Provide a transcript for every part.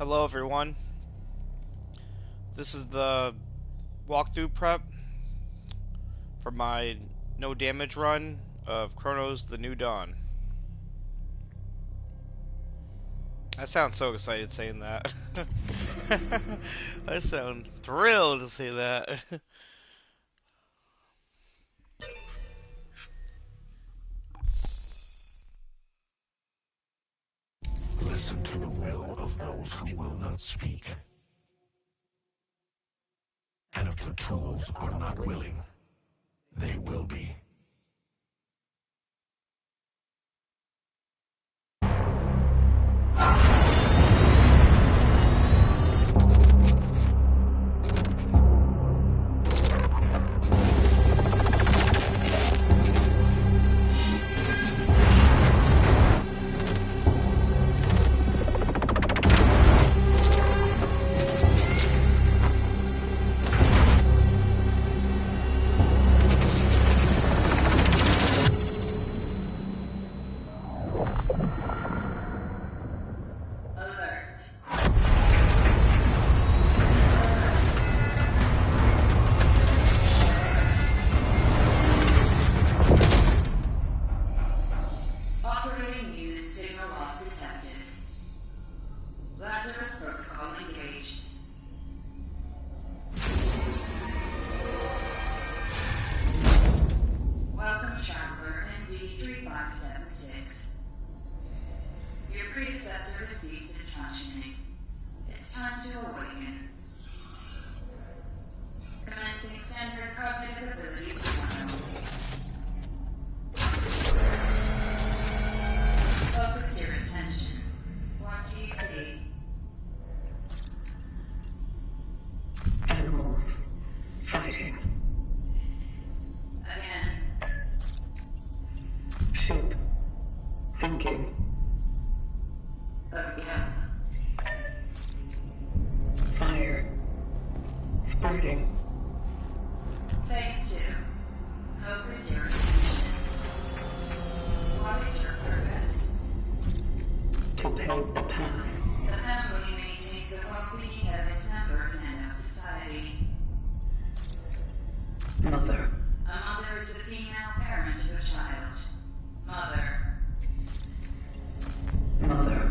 Hello everyone, this is the walkthrough prep for my no damage run of Cronos the New Dawn. I sound so excited saying that. I sound thrilled to say that. Listen to the will of those who will not speak. And if the tools are not willing, they will be. Your predecessor has ceased its functioning. It's time to awaken. Commencing standard cognitive abilities 1. Focus your attention. What do you see? Animals fighting. Again. Ship sinking. Again. Fire spreading. Phase 2. Focus your attention. What is your purpose? To pave the path. The family maintains the well-being of its members and of society. Mother. A mother is the female parent of a child. Mother. Mother.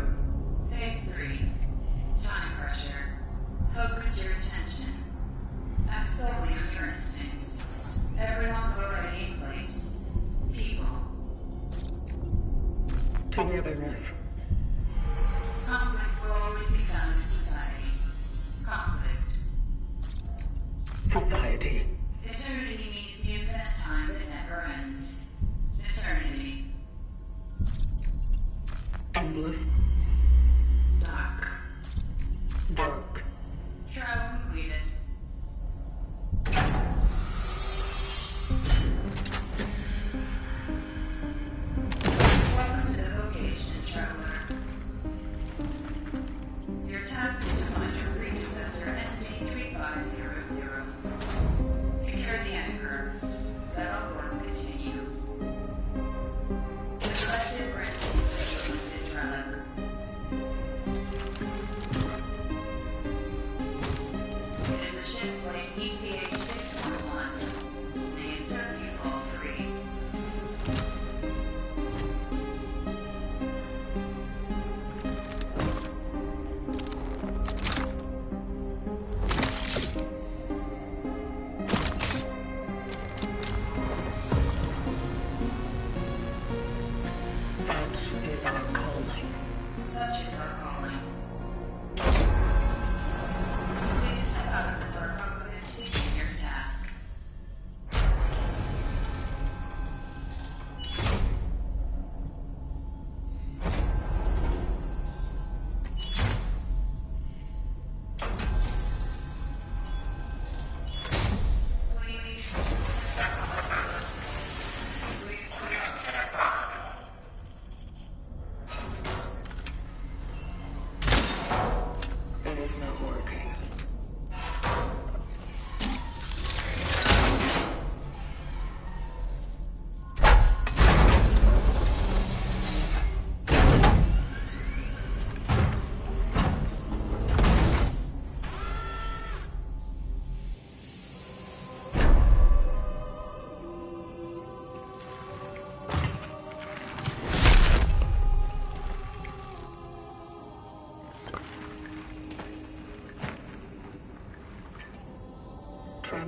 Phase 3. Time pressure. Focus your attention. Act solely on your instincts. Everyone's already in place. People. Togetherness. Conflict will always be found in society. Conflict. Society. Eternity means the infinite time that never ends. Eternity. Endless. Dark. Dark. Trial completed. Welcome to the vocation, traveler. Your task is to find your predecessor MD3500. Secure the anchor. Let our work continue. The collective grants you favor with this relic.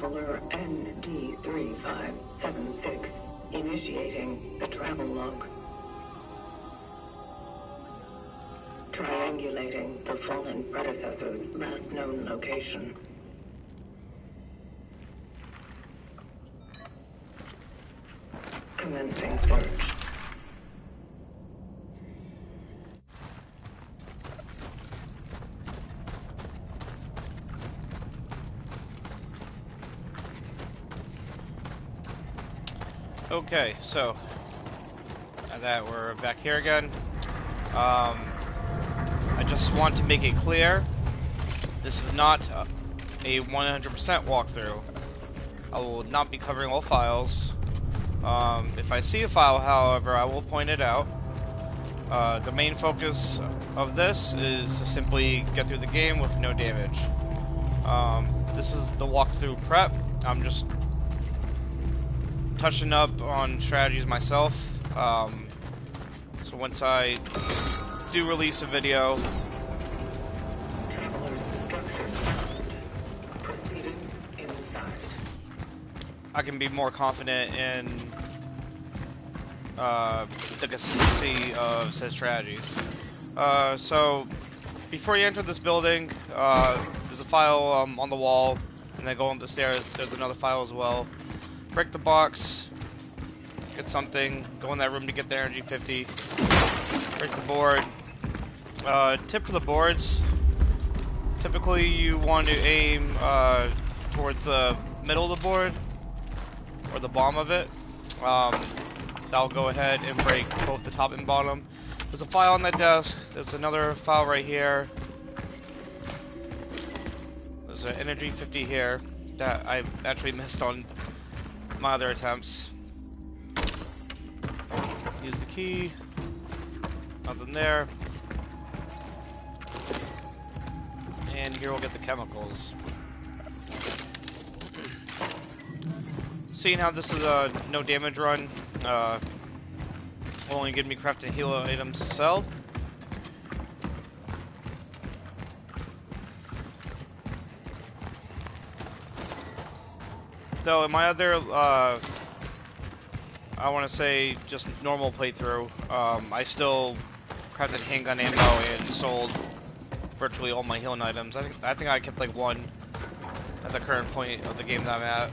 Traveler ND3576 initiating the travel log. Triangulating the fallen predecessor's last known location. Commencing search. Okay, so now that we're back here again, I just want to make it clear, this is not a 100% walkthrough. I will not be covering all files. If I see a file, however, I will point it out. The main focus of this is to simply get through the game with no damage. This is the walkthrough prep. I'm just touching up on strategies myself. So once I do release a video, Traveler's destruction found. Proceeding inside. I can be more confident in the consistency of said strategies. So before you enter this building, there's a file on the wall, and then go up the stairs. There's another file as well. Break the box, get something, go in that room to get the energy 50, break the board. Tip for the boards, typically you want to aim towards the middle of the board, or the bottom of it. That'll go ahead and break both the top and bottom. There's a file on that desk, there's another file right here, there's an energy 50 here that I actually missed on my other attempts. Use the key. Nothing there. And here we'll get the chemicals. Seeing how this is a no damage run, will only give me crafting heal items to sell. Though in my other, I want to say just normal playthrough, I still crafted handgun ammo and sold virtually all my healing items. I think I kept like one at the current point of the game that I'm at.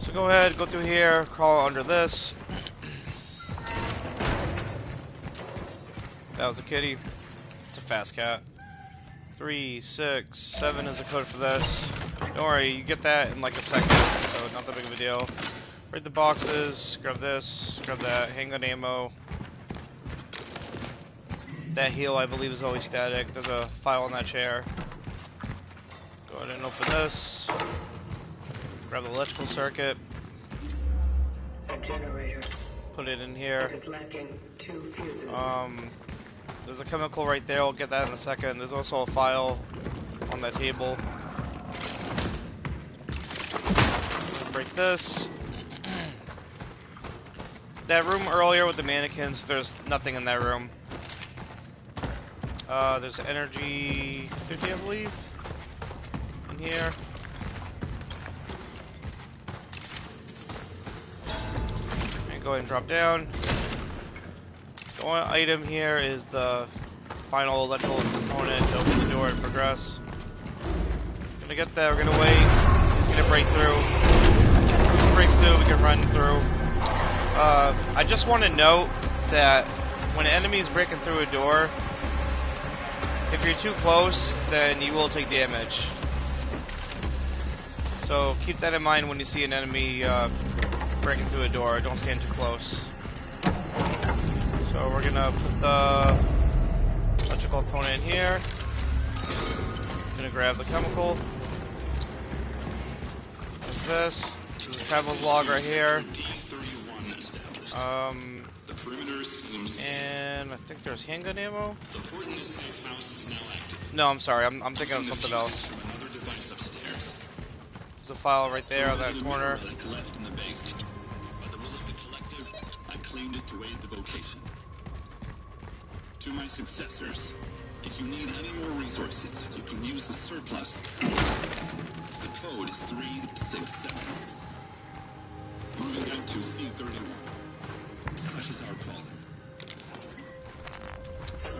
So go ahead, go through here, crawl under this. That was a kitty. It's a fast cat. 3, 6, 7 is the code for this. Don't worry, you get that in like a second, so not that big of a deal. Break the boxes, grab this, grab that, handgun ammo. That heal, I believe, is always static. There's a file on that chair. Go ahead and open this. Grab the electrical circuit. A generator. Put it in here. It is lacking 2 fuses. There's a chemical right there. I'll get that in a second. There's also a file on that table. Break this. That room earlier with the mannequins, there's nothing in that room. There's energy 50, I believe, in here. And go ahead and drop down. The only item here is the final electrical component to open the door and progress. Gonna get that, we're gonna wait. He's gonna break through. Once he breaks through, we can run through. I just want to note that when an enemy is breaking through a door, if you're too close, then you will take damage. So keep that in mind when you see an enemy breaking through a door. Don't stand too close. So we're gonna put the electrical component in here. Gonna grab the chemical. Like this. There's a travel log right here. And I think there's handgun ammo. No, I'm sorry. I'm thinking of something else. There's a file right there on that corner. To my successors, if you need any more resources, you can use the surplus. Code is 367. Moving out to C31. Such is our calling.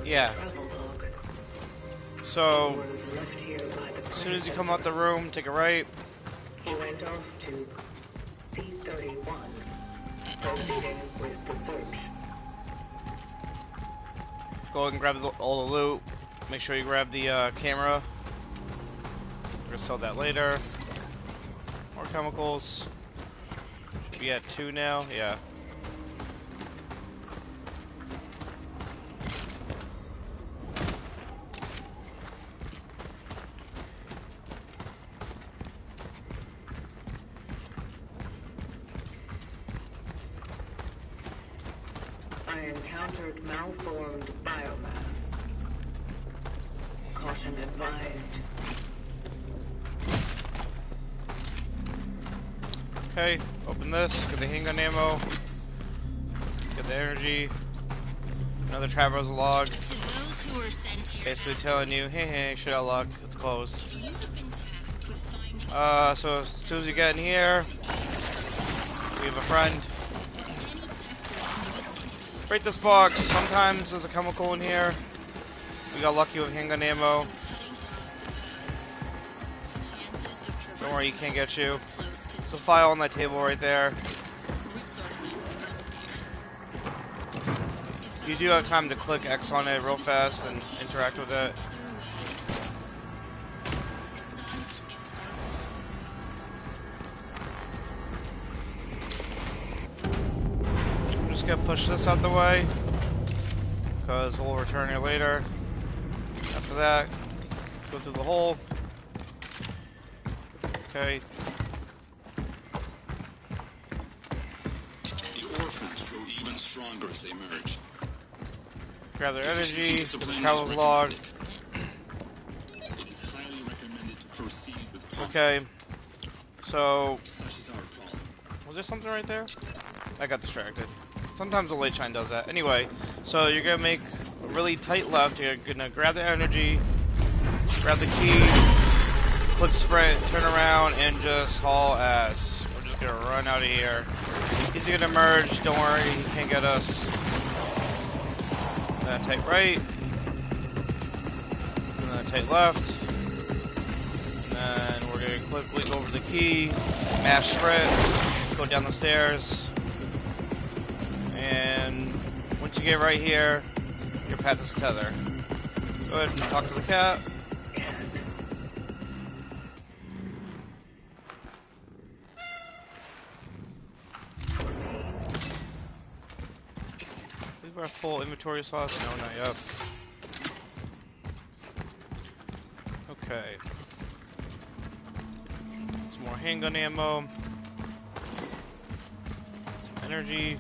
Yeah. Travel log. So, Was left here by the as soon as you come predecessor. out the room, take a right. He went off to C31, proceeding with the search. Go and grab all the loot. Make sure you grab the camera. We're gonna sell that later. More chemicals. Should be at 2 now. Yeah. I encountered malformed biomass. Caution advised. Okay, open this, get the handgun ammo, get the energy, another traveler's log, To those who were sent here basically after telling you, hey, shit out of luck, it's closed. you have been tasked with finding So as soon as you get in here, we have a friend. any sector in the vicinity. Break this box, sometimes there's a chemical in here. We got lucky with handgun ammo. Chances of Don't worry, he can't get you. close to There's a file on that table right there. resources are scarce. You do have time to click X on it real fast and interact with it. I'm just gonna push this out the way, because we'll return here later. After that, go through the hole. Okay, The orphans grow even stronger as they merge. grab their energy, get the travel log. It is highly recommended to proceed with caution. Okay, so Such is our calling. was there something right there? I got distracted. Sometimes the light shine does that. Anyway, so you're gonna make a really tight left. You're gonna grab the energy, grab the key, click sprint, turn around, and just haul ass. We're just gonna run out of here. He's gonna merge. Don't worry, he can't get us. Then take right, and then take left. And then we're gonna quickly go over the key, mash sprint, go down the stairs. And once you get right here, your path is tether. Go ahead and talk to the cat. We've got full inventory slots. No, not yet. Okay. Some more handgun ammo. Some energy.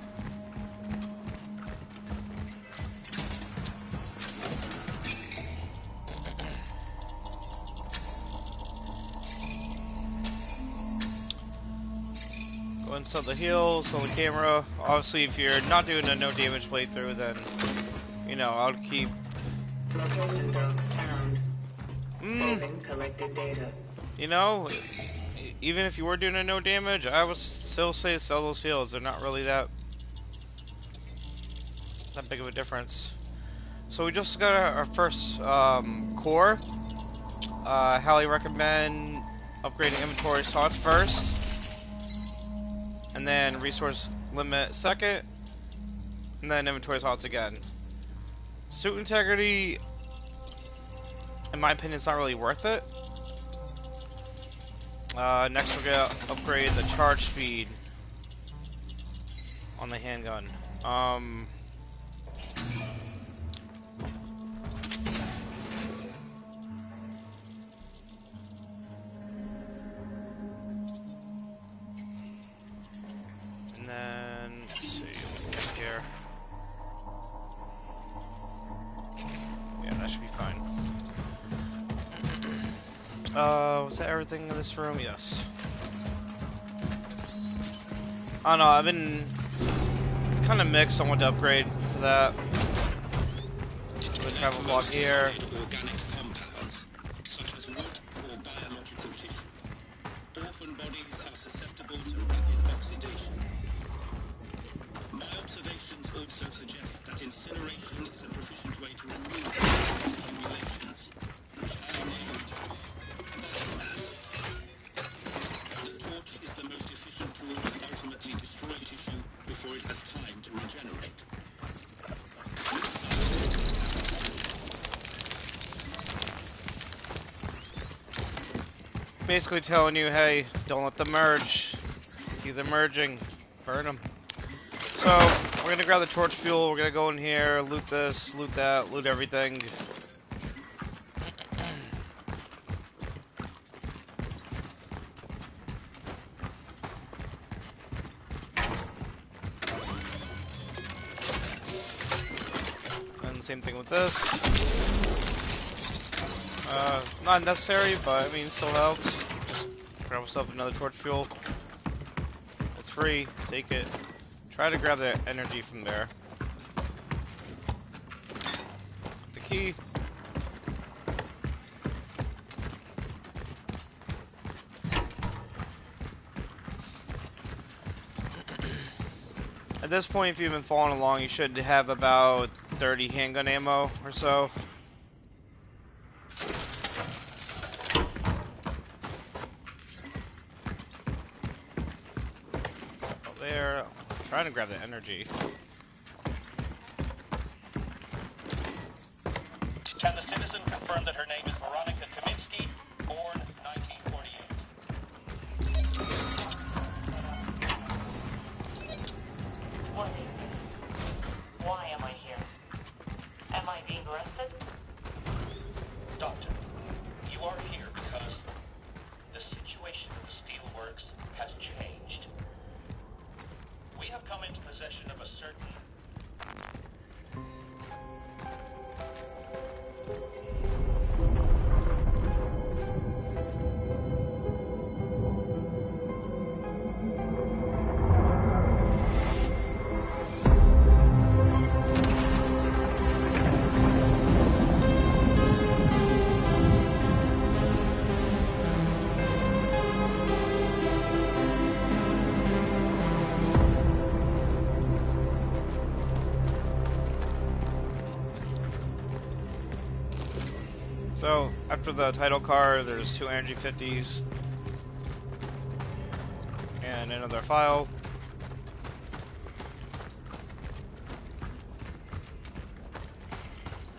Go inside the heals, on the camera. Obviously, if you're not doing a no damage playthrough, then, you know, I'll keep... Location dog found. Probing collected data. You know, even if you were doing a no damage, I would still say sell those heals. They're not really that big of a difference. So we just got our first core. I highly recommend upgrading inventory slots first, and then resource limit second, and then inventory slots again. Suit integrity, in my opinion, is not really worth it. Next we're gonna upgrade the charge speed on the handgun. And then, let's see, what we got here. Yeah, that should be fine. Was that everything in this room? Yes. I don't know, I've been kind of mixed on what to upgrade for that. The travel log here. Organic compounds, such as wood or biological tissue. basically telling you, hey, don't let them merge. See them merging, burn them. So we're gonna grab the torch fuel. We're gonna go in here, loot this, loot that, loot everything. And same thing with this. Not necessary, but I mean, it still helps. Just grab yourself another torch fuel. It's free. Take it. Try to grab the energy from there. The key. At this point, if you've been following along, you should have about 30 handgun ammo or so. There. I'm trying to grab the energy. Can the citizen confirm that her name is Veronica Kaminsky, born 1948? What is it? Why am I here? Am I being arrested? Doctor, you are here because the situation of the steelworks has changed. We have come into possession of a certain... So, after the title card, there's 2 energy 50s and another file.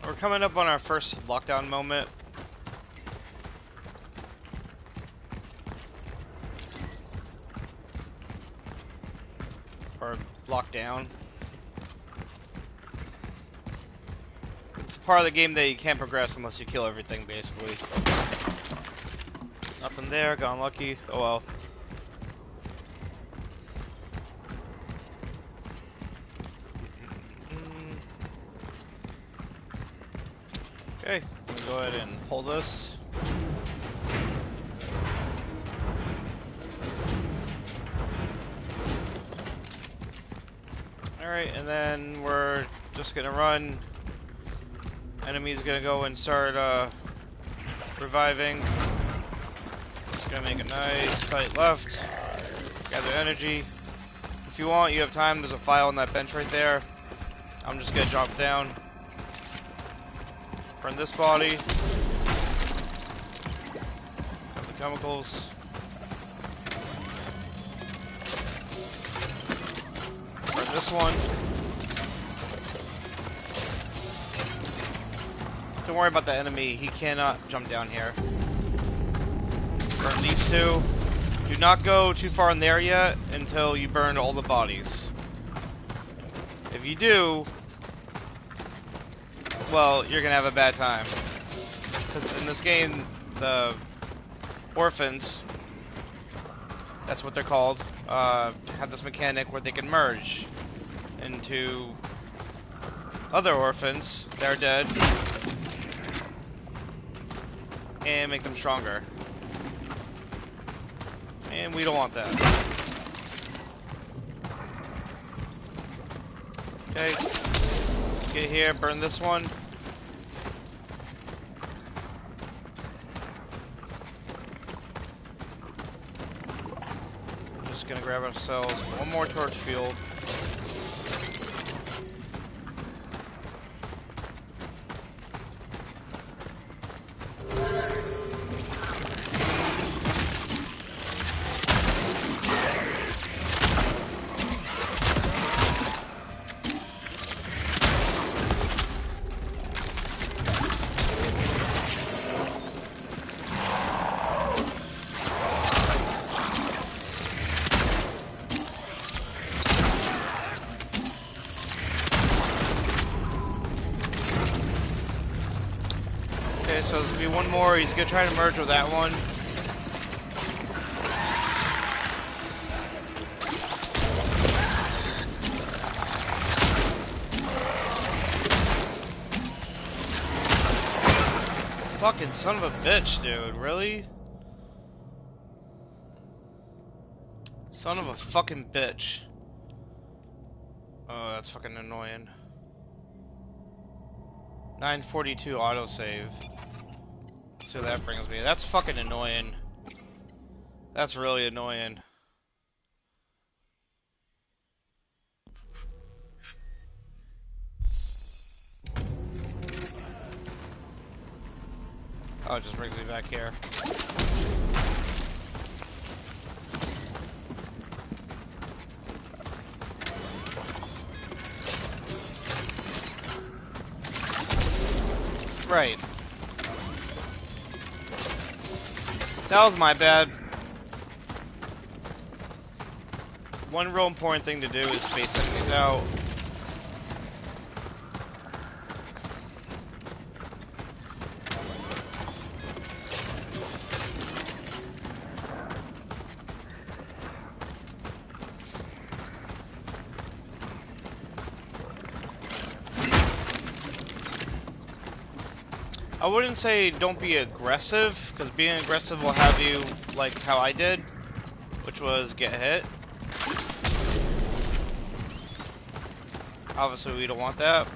We're coming up on our first lockdown moment. Or lockdown. It's a part of the game that you can't progress unless you kill everything, basically. Nothing there, got unlucky. Oh well. Okay, let me go ahead and pull this. Alright, and then we're just gonna run. Enemy's gonna go and start reviving. Just gonna make a nice tight left. Gather energy. If you want, you have time. There's a file on that bench right there. I'm just gonna drop down. Burn this body. Got the chemicals. Burn this one. Don't worry about the enemy. He cannot jump down here. Burn these 2. Do not go too far in there yet until you burn all the bodies. If you do, well, you're gonna have a bad time. Because in this game, the orphans, that's what they're called, have this mechanic where they can merge into other orphans that are dead and make them stronger. And we don't want that. Okay. Get here, burn this one. Just gonna grab ourselves one more torch fuel. so there's gonna be one more. He's gonna try to merge with that one. Fucking son of a bitch, dude. Really? Son of a fucking bitch. Oh, that's fucking annoying. 942 autosave. Let's see what that brings me. That's fucking annoying. That's really annoying. Oh, it just brings me back here. Right. That was my bad. One real important thing to do is space enemies out. I wouldn't say don't be aggressive, because being aggressive will have you like how I did, which was get hit. Obviously we don't want that.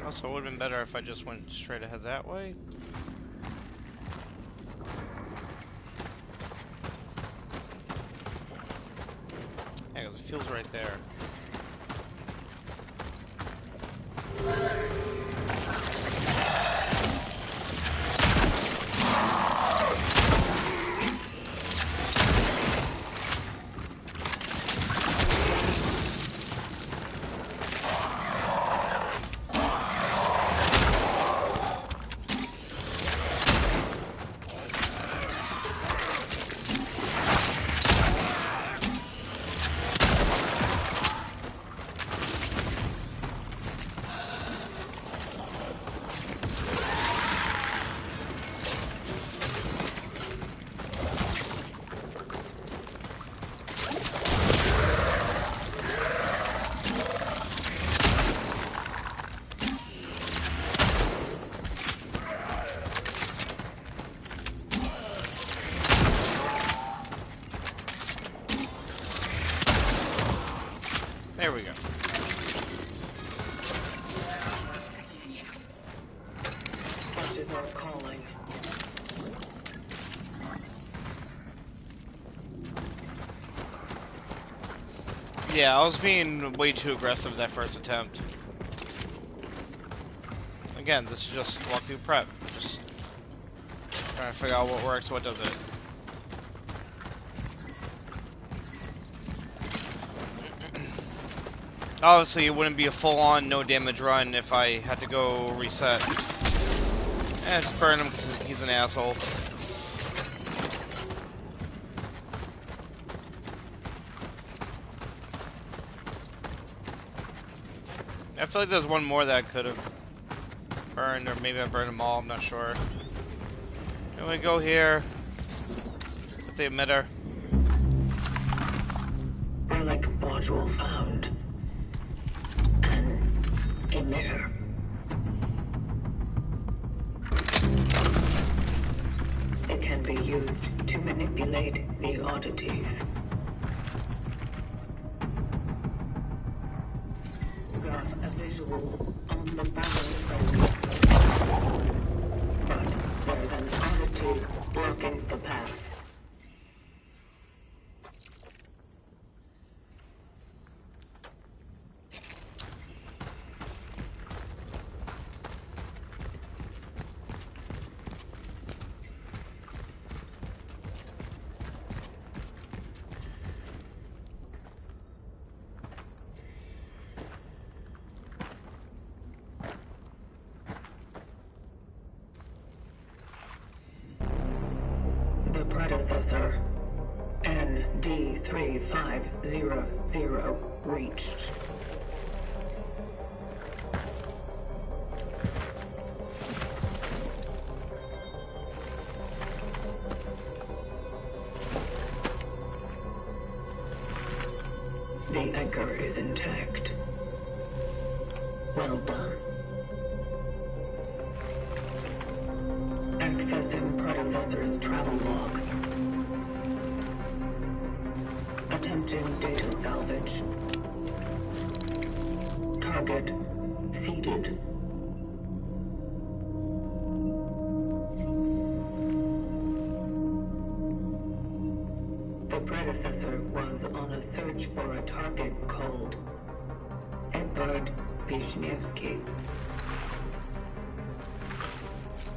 Also, it would have been better if I just went straight ahead that way. Yeah, because it feels right there. There we go. Watches are calling. Yeah, I was being way too aggressive that first attempt. Again, this is just walkthrough prep. Just trying to figure out what works, what doesn't. Obviously, it wouldn't be a full-on no damage run if I had to go reset. And just burn him because he's an asshole. I feel like there's one more that I could have burned, or maybe I burned them all, I'm not sure. And we go here with the emitter. Relic module found. An emitter. It can be used to manipulate the oddities. Got a visual on the barrel, but there's an oddity blocking the path. predecessor, ND3500, reached. The anchor is intact. Well done. Accessing predecessor's travel log. Attempting data salvage. Target seeded. The predecessor was on a search for a target called Edvard Wisniewski.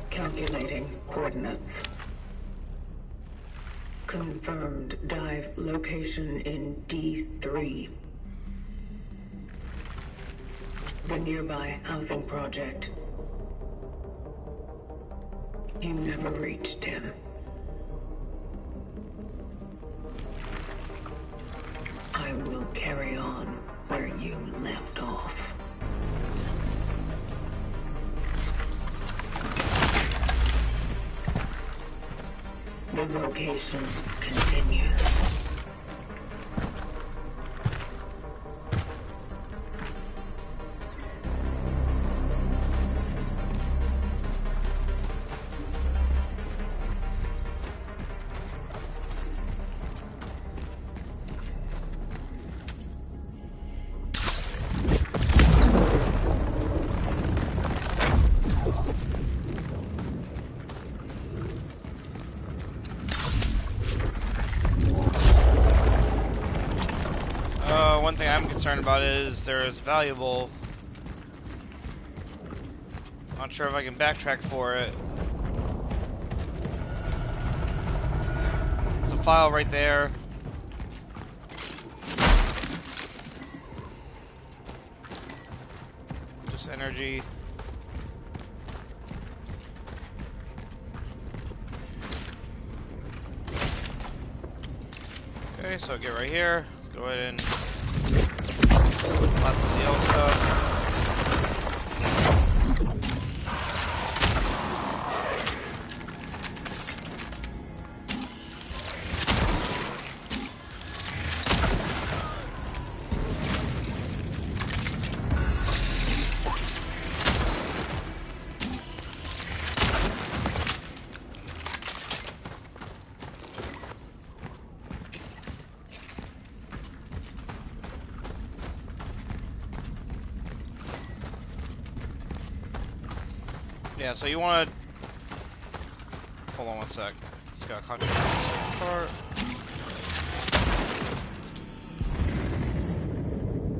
Calculating coordinates. Confirmed dive location in D3. The nearby housing project. You never reached him. I will carry on where you left off. The vocation continues. One thing I'm concerned about is there's valuable. Not sure if I can backtrack for it. There's a file right there. Just energy. Okay, so get right here. Go ahead and blast the yellow stuff. Yeah, so you want to hold on one sec. Just gotta concentrate on this part.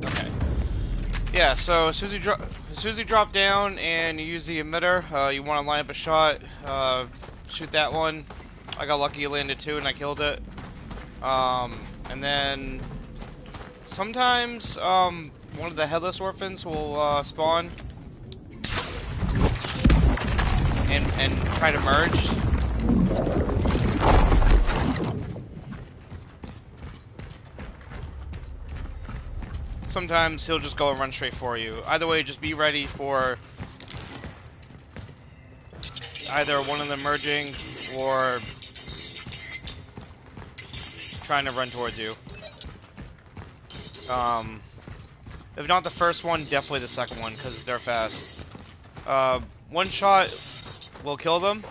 Okay. Yeah, so as soon as you drop down and you use the emitter, you want to line up a shot. Shoot that one. I got lucky, it landed two, and I killed it. And then sometimes one of the headless orphans will spawn. And try to merge. Sometimes he'll just go and run straight for you. Either way, just be ready for either one of them merging or trying to run towards you. If not the first one, definitely the second one, because they're fast. One shot will kill them.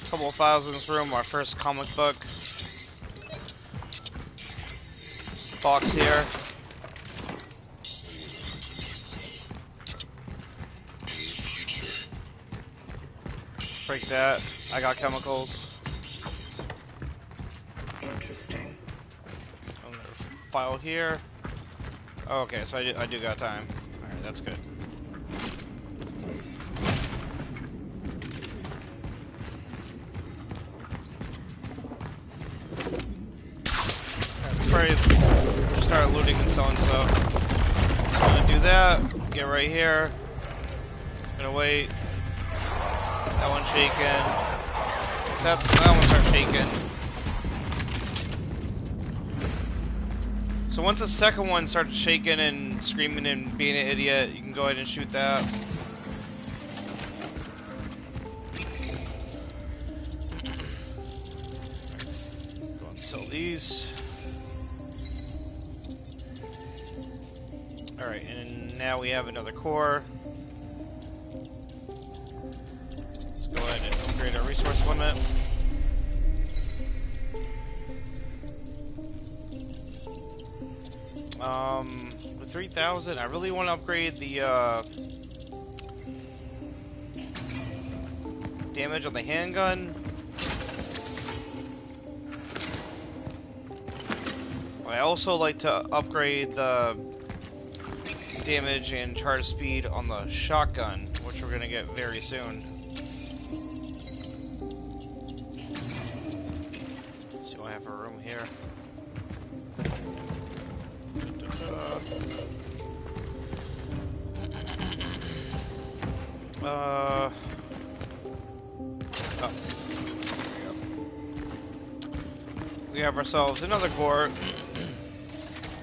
Couple of files in this room. Our first comic book box here. Break that. I got chemicals. Interesting. Another file here. Oh, okay, so I do got time. Alright, that's good. Before I start looting and selling stuff, I'm gonna do that. Get right here. Gonna wait. That one's shaking. So that one starts shaking. So once the second one starts shaking and screaming and being an idiot, you can go ahead and shoot that. Go and sell these. Alright, and now we have another core. Let's go ahead and upgrade our resource limit. With 3,000, I really want to upgrade the damage on the handgun. I also like to upgrade the damage and charge speed on the shotgun, which we're gonna get very soon. Let's see what I have for room here. Oh. We have ourselves another core.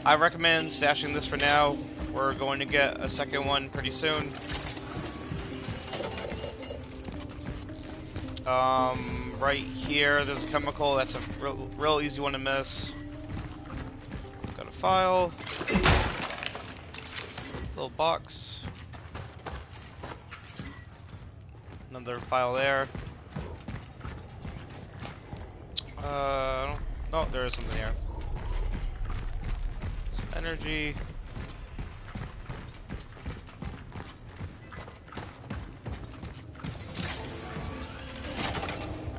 I recommend stashing this for now. We're going to get a second one pretty soon. Right here, there's a chemical. That's a real easy one to miss. Got a file. Little box. Another file there. Oh, there is something here. Some energy.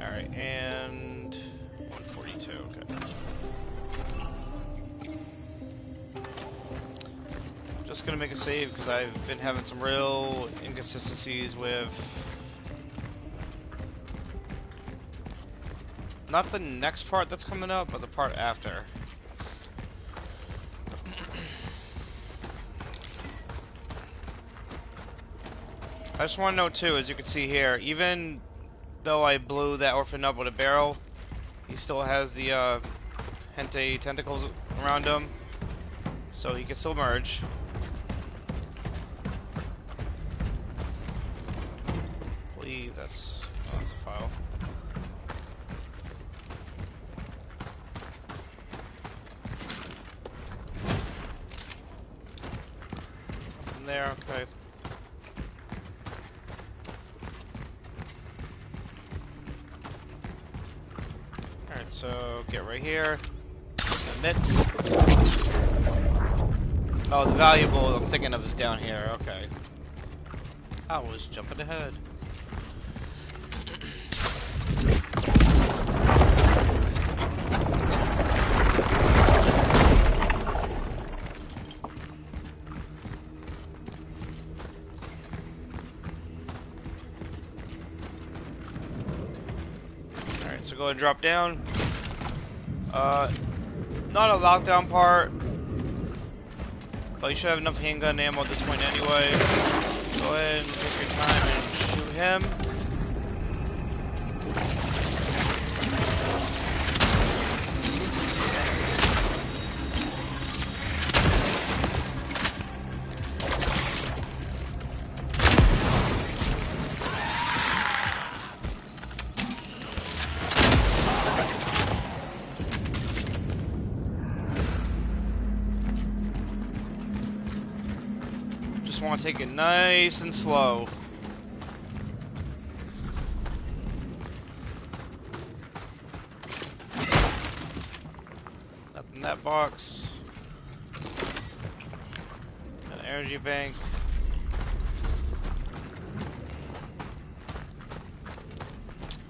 Alright, and 142, okay. Just gonna make a save because I've been having some real inconsistencies with not the next part that's coming up, but the part after. I just want to know too, as you can see here, even though I blew that orphan up with a barrel, he still has the Hente tentacles around him, so he can still merge. I believe that's a file. Nothing there, okay. Alright, so get right here. Emit. Oh, the valuable I'm thinking of is down here, okay. I was jumping ahead. Alright, so go ahead and drop down. Not a lockdown part, but you should have enough handgun ammo at this point anyway. Go ahead and take your time and shoot him. Just want to take it nice and slow. Nothing in that box. An energy bank.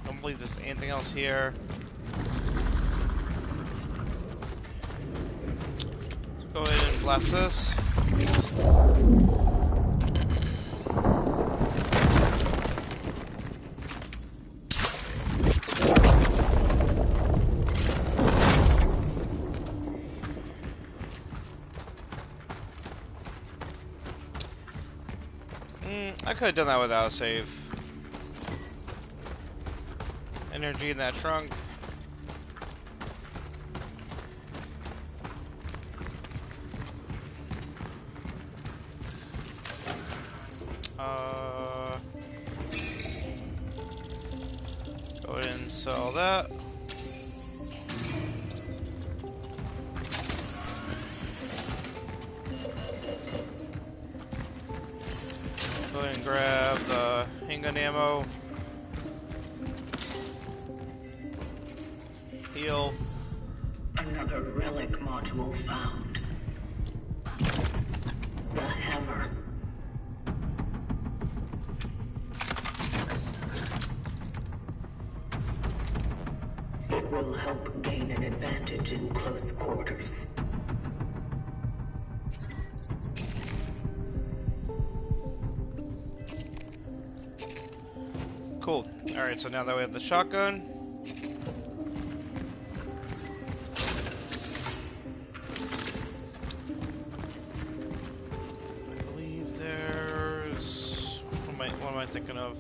Don't believe there's anything else here. Let's go ahead and blast this. I could have done that without a save. energy in that trunk. Go ahead and sell that. Go ahead and grab the handgun ammo. Heal. Another relic module found. The hammer. It will help gain an advantage in close quarters. Cool. Alright, so now that we have the shotgun. I believe there's... What am I thinking of?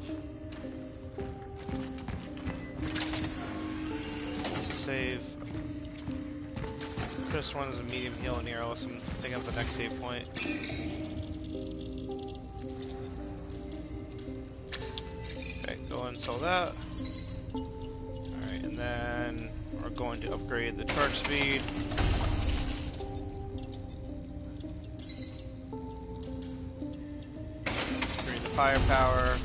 This is save. This one is a medium heal in here, unless I'm thinking of the next save point. Okay, go and sell that. Alright, and then we're going to upgrade the charge speed. Upgrade the firepower.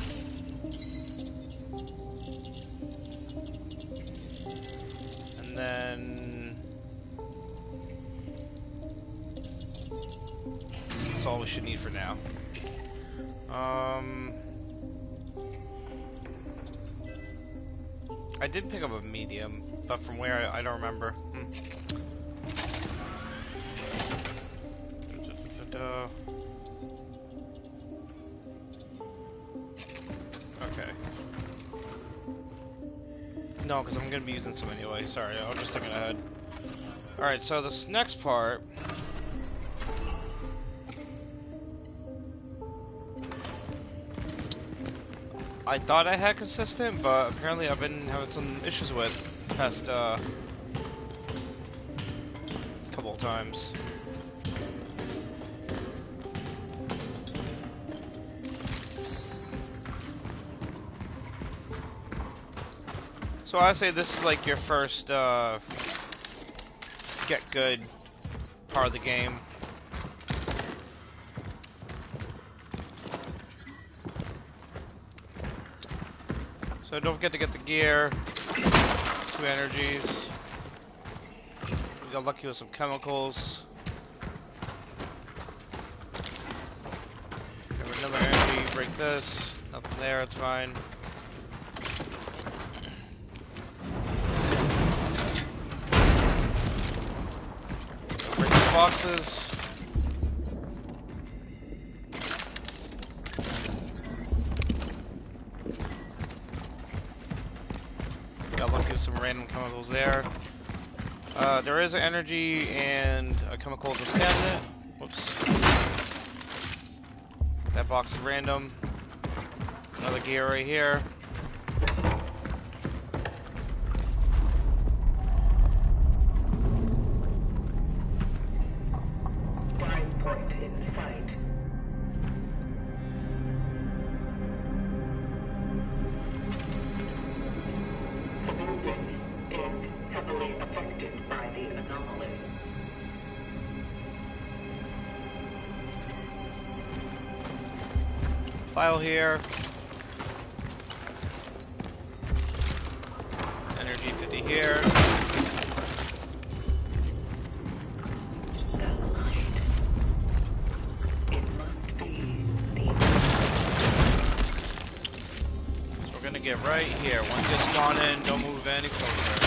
And then that's all we should need for now. I did pick up a medium, but from where I don't remember. Okay. No, because I'm going to be using some anyway. Sorry, I was just thinking ahead. Alright, so this next part... I thought I had consistent, but apparently I've been having some issues with the past couple of times. So I say this is like your first get good part of the game. So don't forget to get the gear, 2 energies. We got lucky with some chemicals. Have another energy, break this. Nothing there, it's fine. Break the boxes. Got lucky with some random chemicals there. There is an energy and a chemical in this cabinet. Whoops. That box is random. Another gear right here. Dive point in sight. The building is heavily affected by the anomaly. File here. Energy 50 here. The light. It must be the... So we're gonna get right here. One gets gone in, don't move any closer.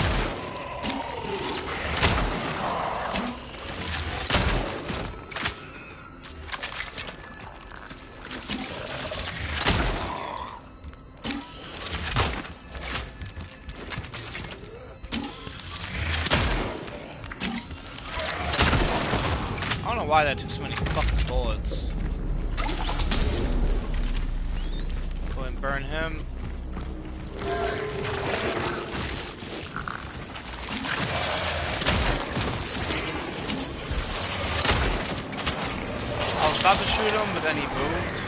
I don't know why that took so many fucking bullets. Go ahead and burn him. about to shoot him, but then he moved.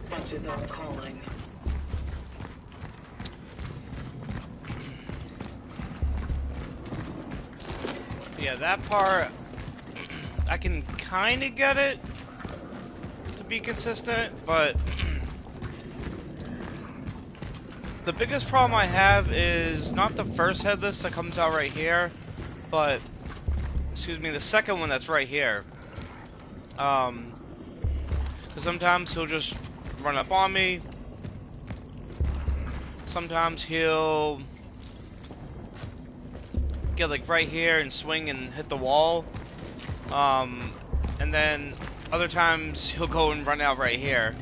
Such is our calling. Yeah, that part, I can kind of get it to be consistent, but the biggest problem I have is not the first headless that comes out right here, but, excuse me, the second one that's right here. Because sometimes he'll just run up on me. Sometimes he'll get like right here and swing and hit the wall. And then other times he'll go and run out right here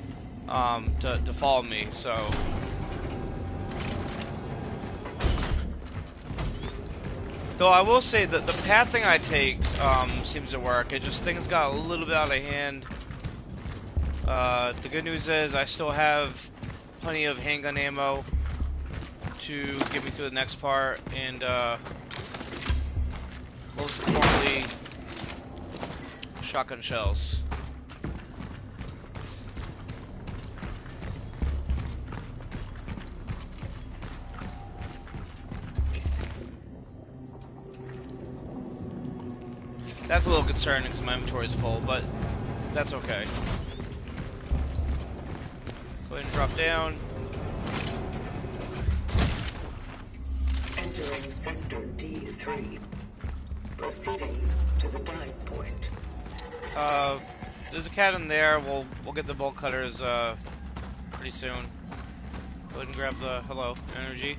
to follow me. So though I will say that the pathing I take seems to work. It just things got a little bit out of hand. The good news is I still have plenty of handgun ammo to get me through the next part, and most importantly, shotgun shells. That's a little concerning because my inventory is full, but that's okay. Go ahead and drop down. Entering Sector D3. Proceeding to the dive point. There's a cat in there. We'll get the bolt cutters pretty soon. Go ahead and grab the energy.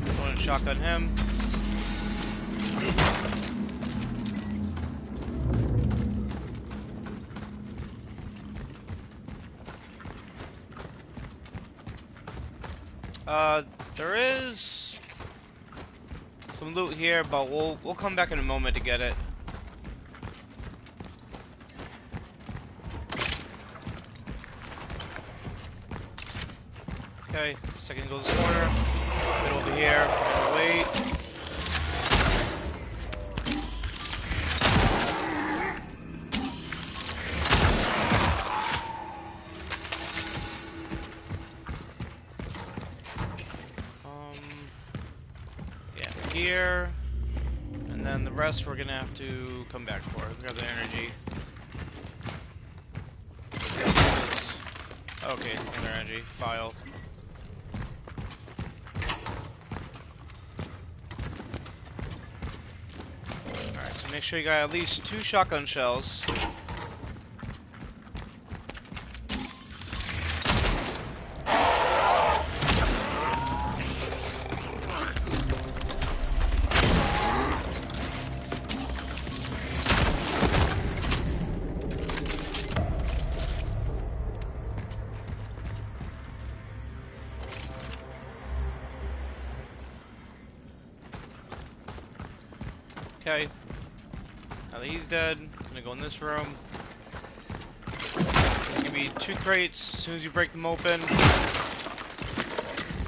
Go ahead and shotgun him. There is some loot here, but we'll come back in a moment to get it. Okay, second go this corner. Get over here. Wait. Here, and then the rest we're gonna have to come back for. Grab the energy. Okay, another energy file. Alright, so make sure you got at least 2 shotgun shells. Okay. Now that he's dead, I'm gonna go in this room. There's gonna be 2 crates. As soon as you break them open,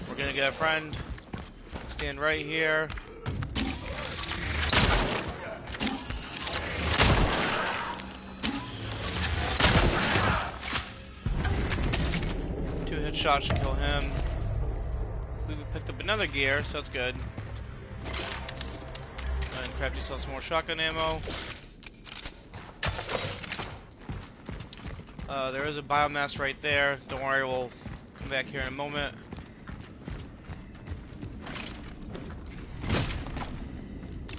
we're gonna get a friend. Stand right here. That shot should kill him. We picked up another gear, so that's good. And craft yourself some more shotgun ammo. There is a biomass right there. Don't worry, we'll come back here in a moment.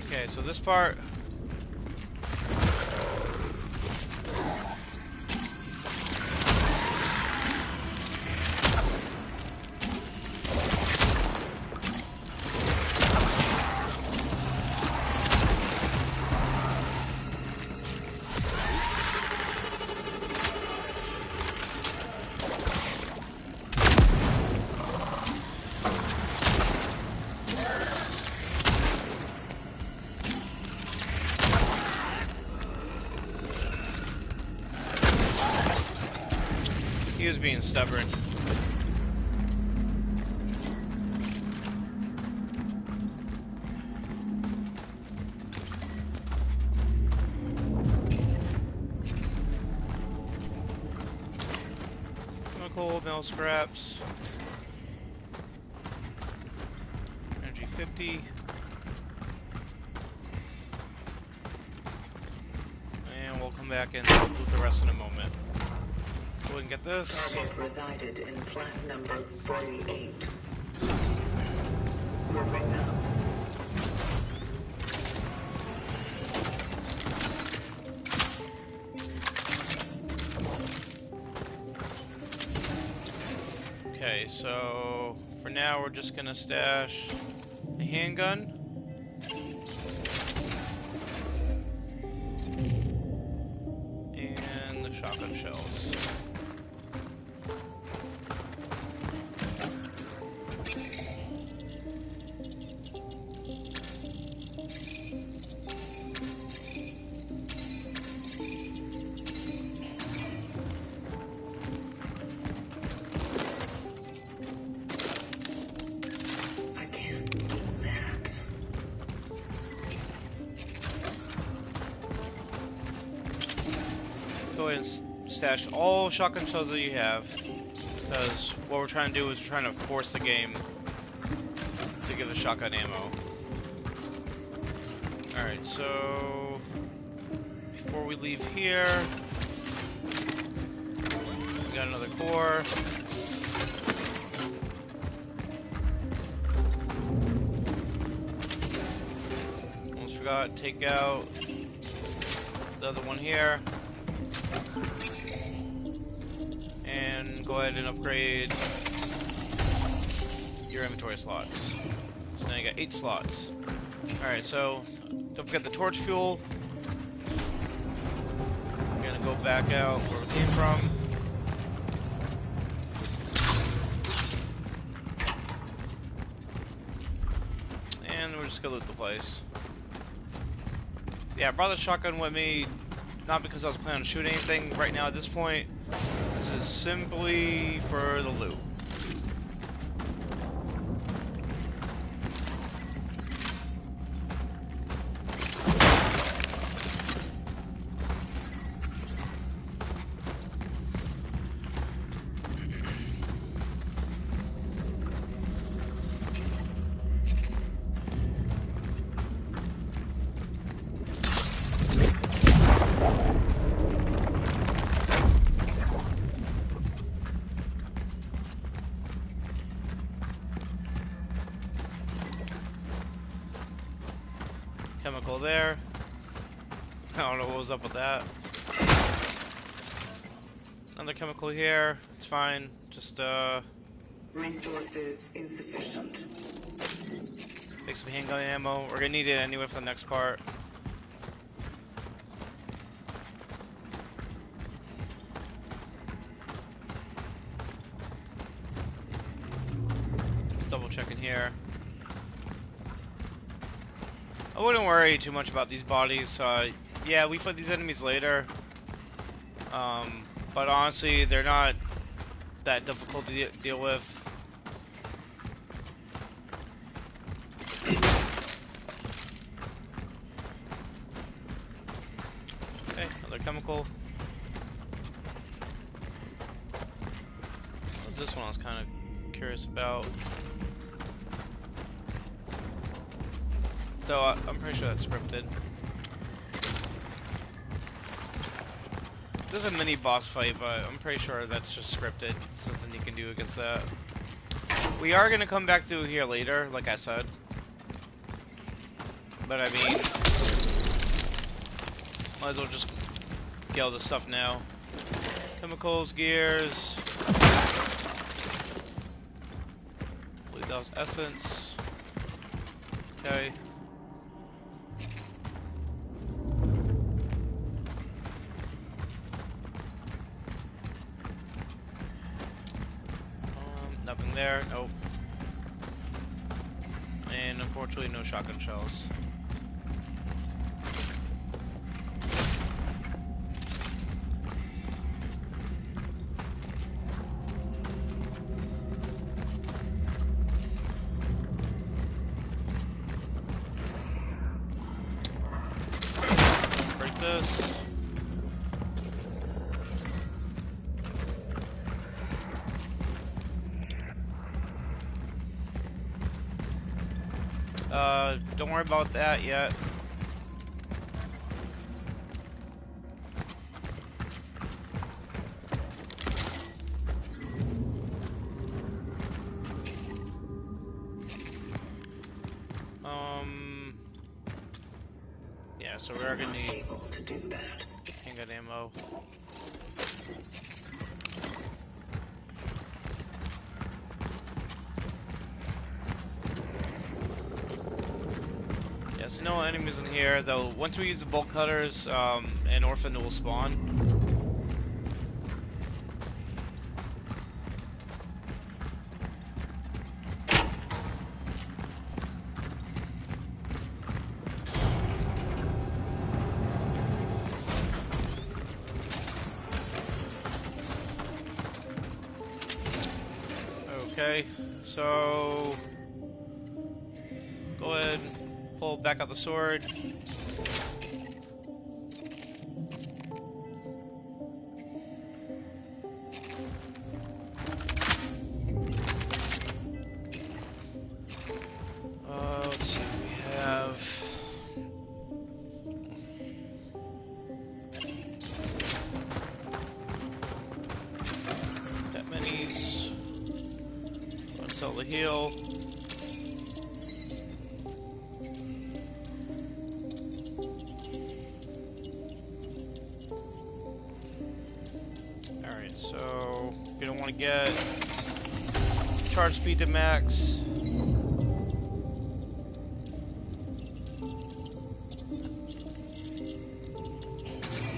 Okay, so this part. He was being stubborn. Chemical, metal scraps. Energy 50. And we'll come back and loot the rest in a moment. We can get this. Target resided in plant number 48. Moving out. Okay, so for now we're just gonna stash a handgun. And the shotgun shells. Go ahead and stash all shotgun shells that you have, because what we're trying to do is we're trying to force the game to give the shotgun ammo. Alright, so before we leave here, we got another core. Almost forgot, take out the other one here. And go ahead and upgrade your inventory slots. So now you got 8 slots. Alright, so don't forget the torch fuel. We're gonna go back out where we came from. And we're just gonna loot the place. Yeah, I brought the shotgun with me, not because I was planning on shooting anything right now at this point. This is simply for the loot. Chemical there. I don't know what was up with that. Another chemical here. It's fine. Just Resources insufficient. take some handgun ammo. We're gonna need it anyway for the next part. Just double checking here. I wouldn't worry too much about these bodies. Yeah, we fight these enemies later. But honestly, they're not that difficult to deal with. Okay, another chemical. This one I was kind of curious about. Though I'm pretty sure that's scripted. There's a mini boss fight, but I'm pretty sure that's just scripted. Something you can do against that. We are gonna come back through here later, like I said. But I mean, might as well just get all this stuff now. Chemicals, gears. I believe that was essence. Okay. Nothing there. Nope. And unfortunately, no shotgun shells. Break this. Don't worry about that yet. Yeah, so we are gonna need able to do that. handgun ammo. So no enemies in here, though. Once we use the bolt cutters, an orphan will spawn. Okay, so go ahead. Pull back out the sword. Let's see what we have. That minis. Let's sell the heal. So, you're gonna want to get charge speed to max.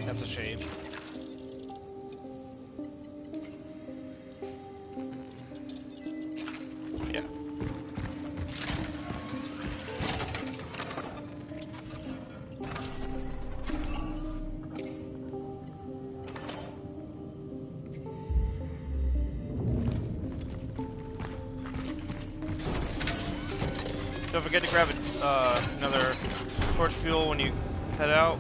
That's a shame. Yeah. Don't forget to grab another torch fuel when you head out.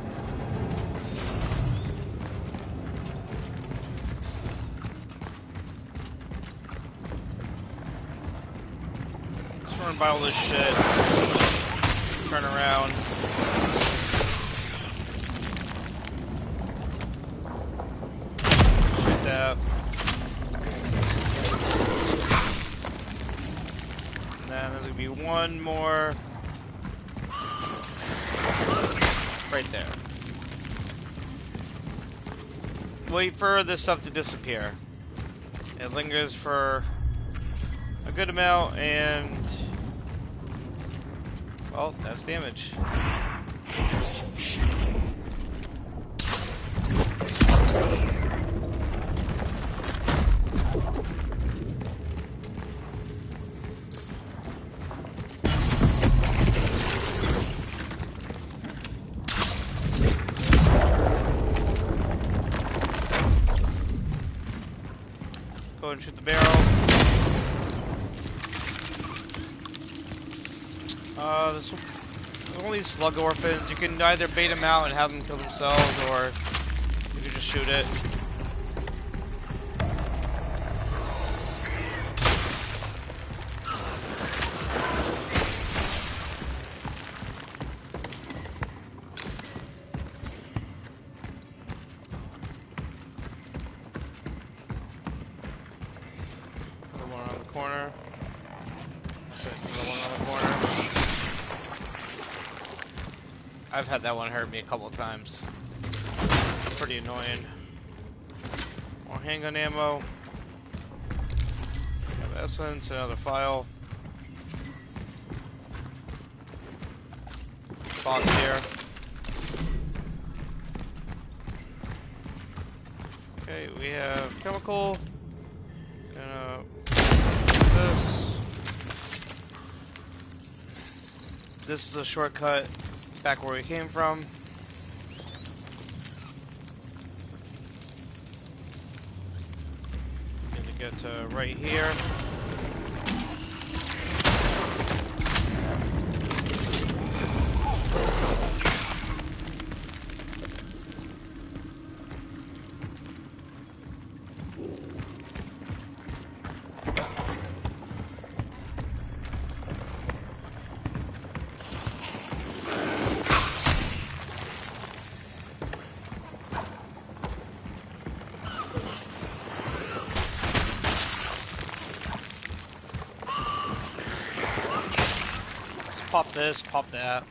Just run by all this shit. Turn around. Shoot that. And then there's gonna be one more right there. Wait for this stuff to disappear. It lingers for a good amount, and well, that's damage. Go ahead and shoot the barrel. There's all these slug orphans. You can either bait them out and have them kill themselves, or you can just shoot it. corner. Set another one on the corner. I've had that one hurt me a couple of times. Pretty annoying. More handgun ammo. Have essence, another file. Box here. Okay, we have chemical. Gonna this. This is a shortcut back where we came from. Gonna get to right here. Pop this, pop that.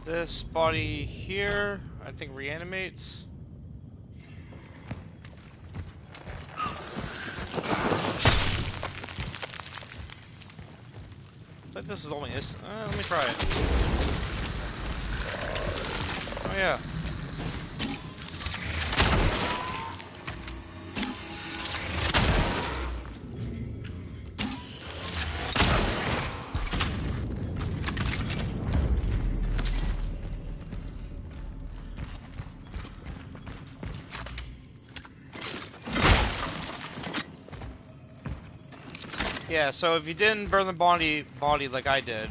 This body here, I think reanimates. But this is only this. Let me try it. Oh yeah. Yeah, so if you didn't burn the body like I did,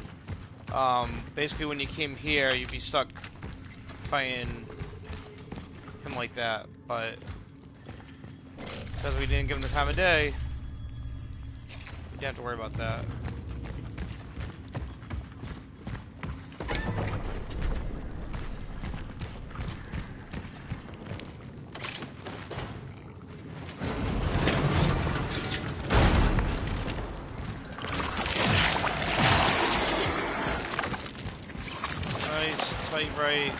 basically when you came here, you'd be stuck fighting him like that. But because we didn't give him the time of day, you didn't have to worry about that. Tight right.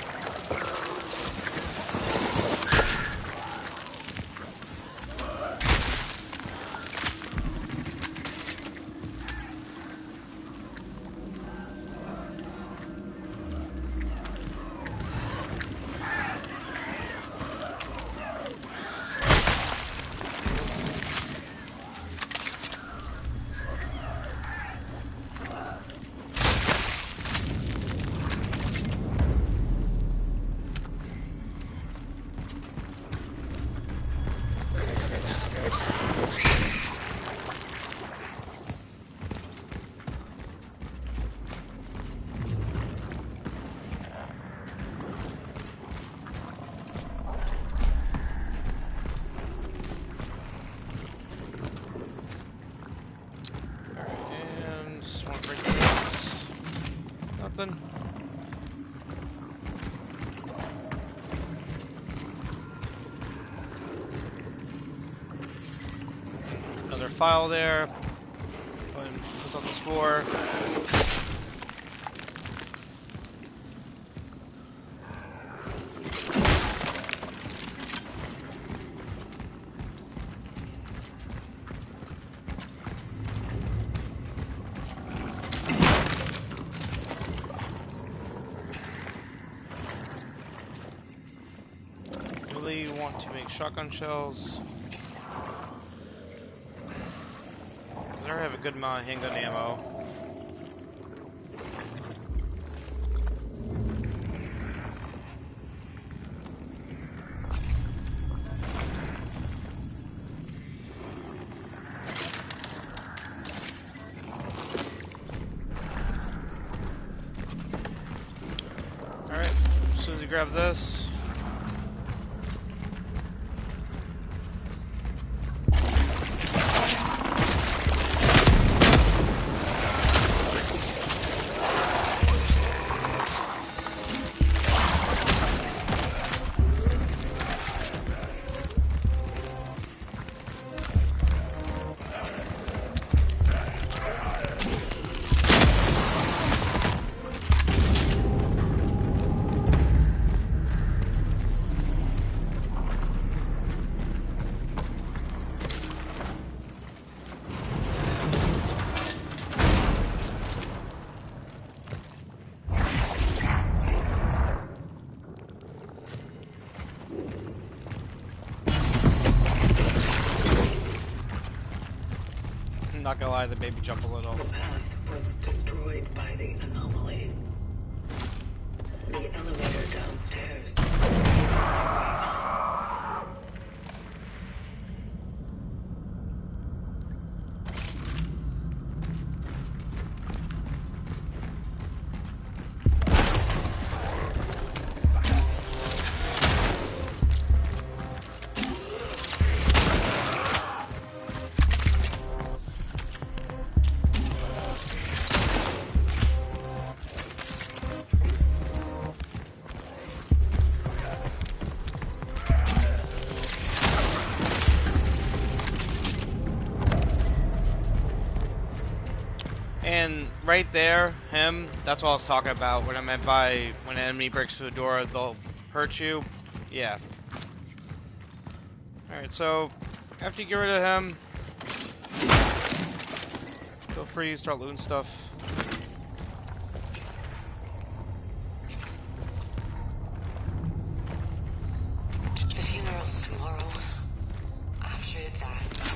Another file there. Go ahead and put on the spore. Really want to make shotgun shells. I already have a good amount of handgun ammo. Alright, as soon as you grab this. Not gonna lie, they made me jump a little. The path was destroyed by the anomaly. The elevator downstairs. And right there, him, that's what I was talking about when I meant by when an enemy breaks through the door, they'll hurt you. Yeah. Alright, so after you get rid of him, feel free to start looting stuff. The funeral's tomorrow. After that,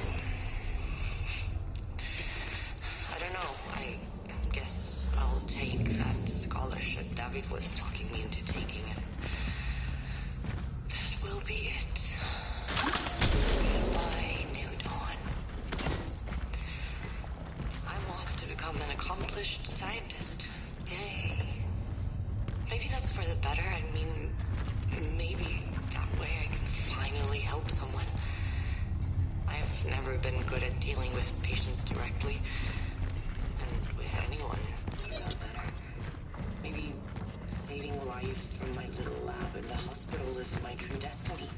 I don't know. I guess I'll take that scholarship David was talking me into taking, and that will be it. Goodbye, New Dawn. I'm off to become an accomplished scientist. Yay. Maybe that's for the better. I mean, maybe that way I can finally help someone. I've never been good at dealing with patients directly, and with anyone, for that matter. Maybe saving lives from my little lab in the hospital is my true destiny.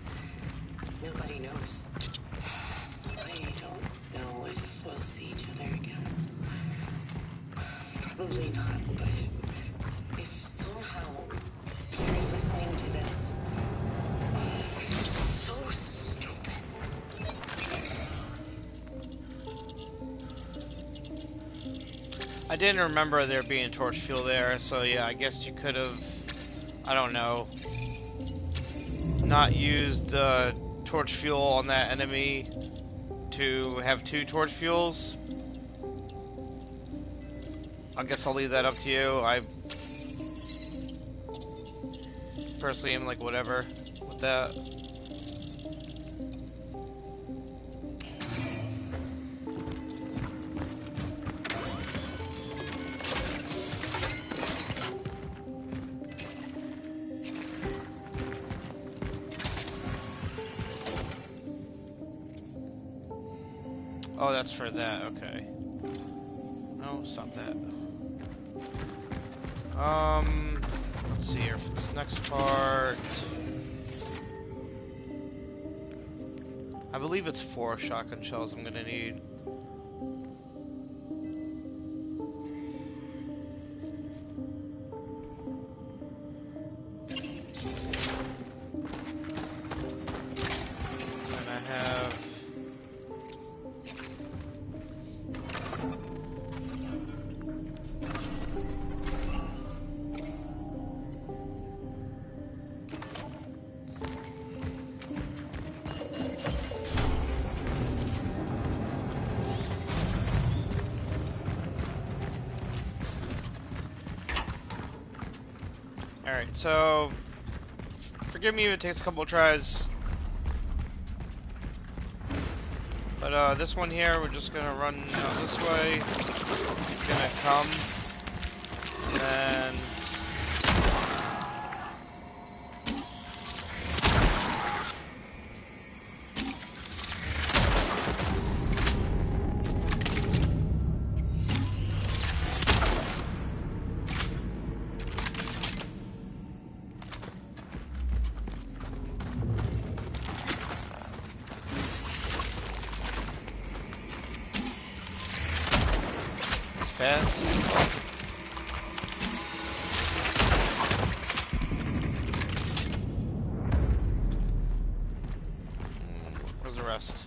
Nobody knows. I don't know if we'll see each other again. Probably not, but if somehow you're listening to this, so stupid. I didn't remember there being torch fuel there, so yeah, I guess you could have, I don't know, not used torch fuel on that enemy to have 2 torch fuels. I guess I'll leave that up to you. I personally am like whatever with that. Oh, that's for that, okay. No, stop that. Let's see here for this next part. I believe it's 4 shotgun shells I'm gonna need. And I have Alright, so forgive me if it takes a couple of tries. But this one here, we're just gonna run out this way. It's gonna come. And then fast. Where's the rest?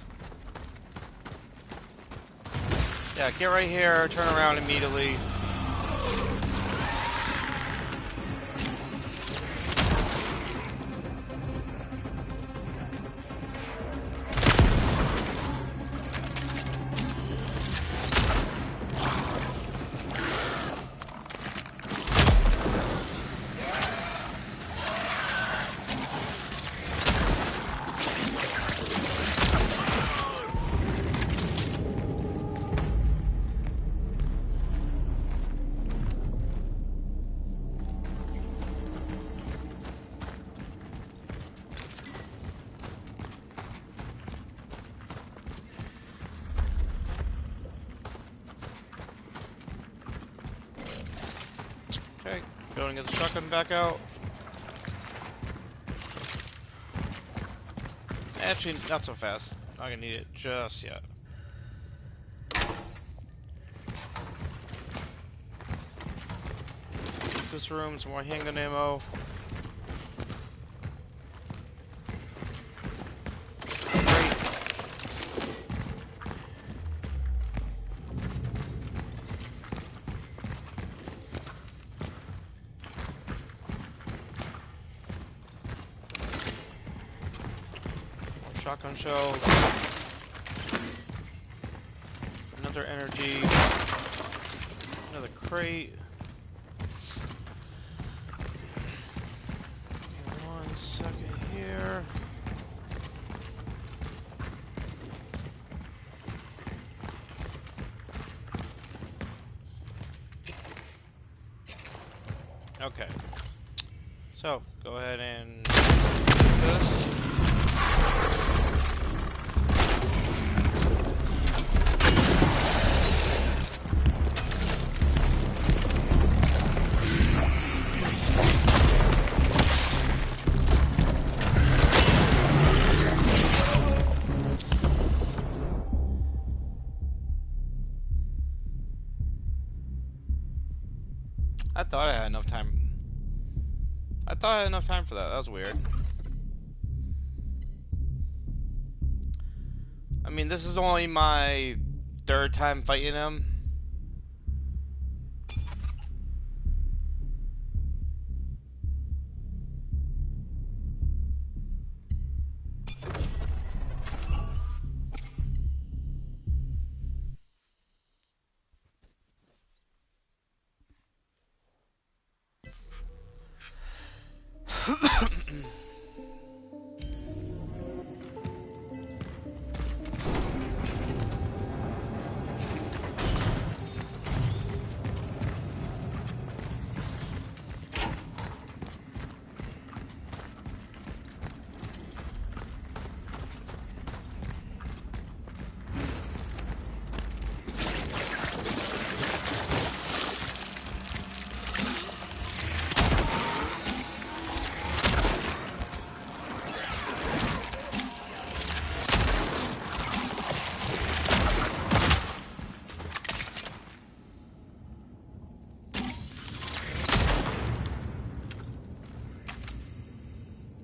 Yeah, get right here, turn around immediately. Okay, going to get the shotgun back out. Actually, not so fast. Not gonna need it just yet. This room, some more handgun ammo. Shotgun shells. Another energy. Another crate. Okay, 1 second here. Okay. So, go ahead and do this. I thought I had enough time. I thought I had enough time for that. That was weird. I mean, this is only my 3rd time fighting him.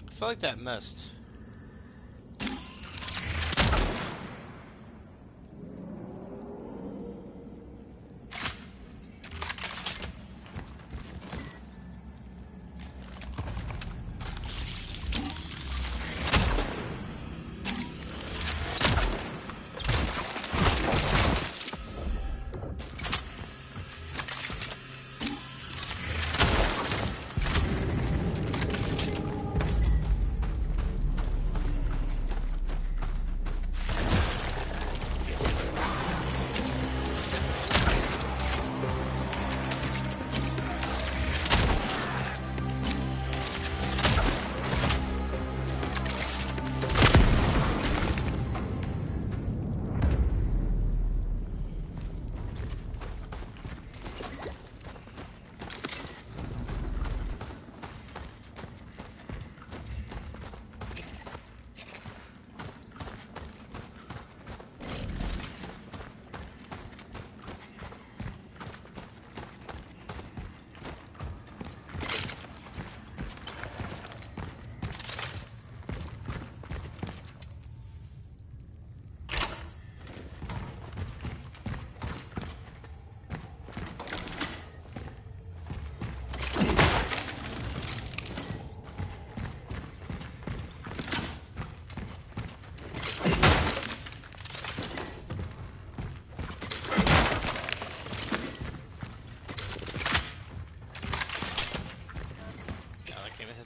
I feel like that missed.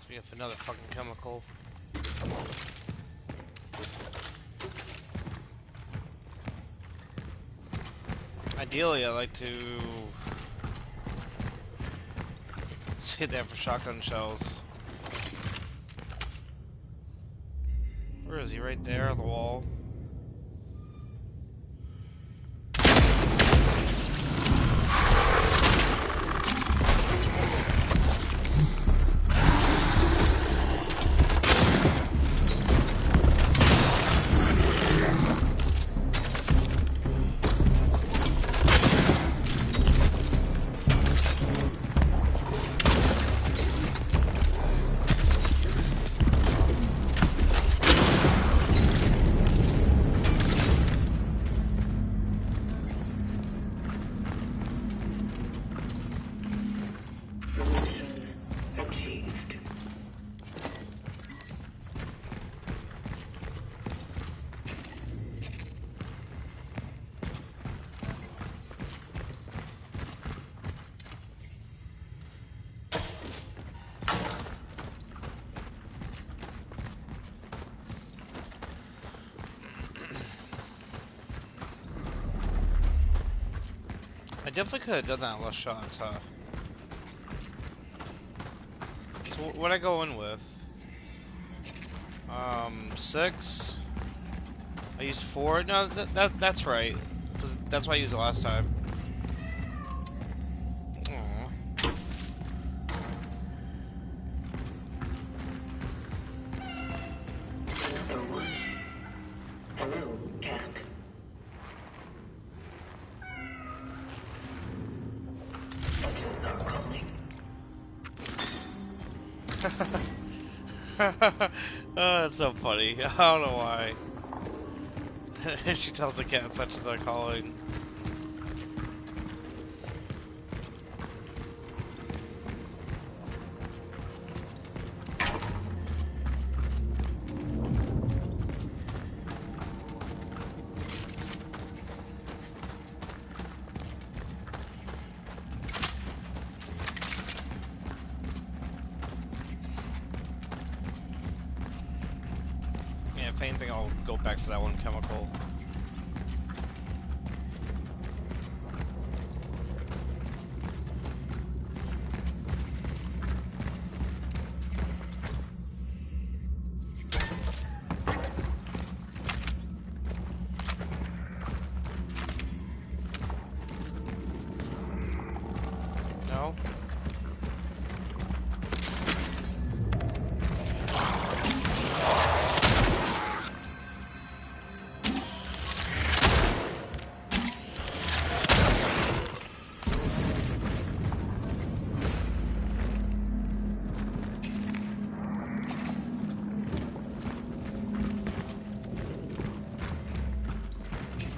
Me with another fucking chemical. Ideally, I like to save that for shotgun shells. Where is he? Right there on the wall. I definitely could have done that in less shots, huh? So what'd I go in with? 6. I used 4. No, that's right. 'Cause that's why I used it last time. Aww. Hello, cat. Buttons are calling. Oh, that's so funny. I don't know why. She tells the cat such as are calling. Yeah, if anything, I'll go back for that one chemical. No?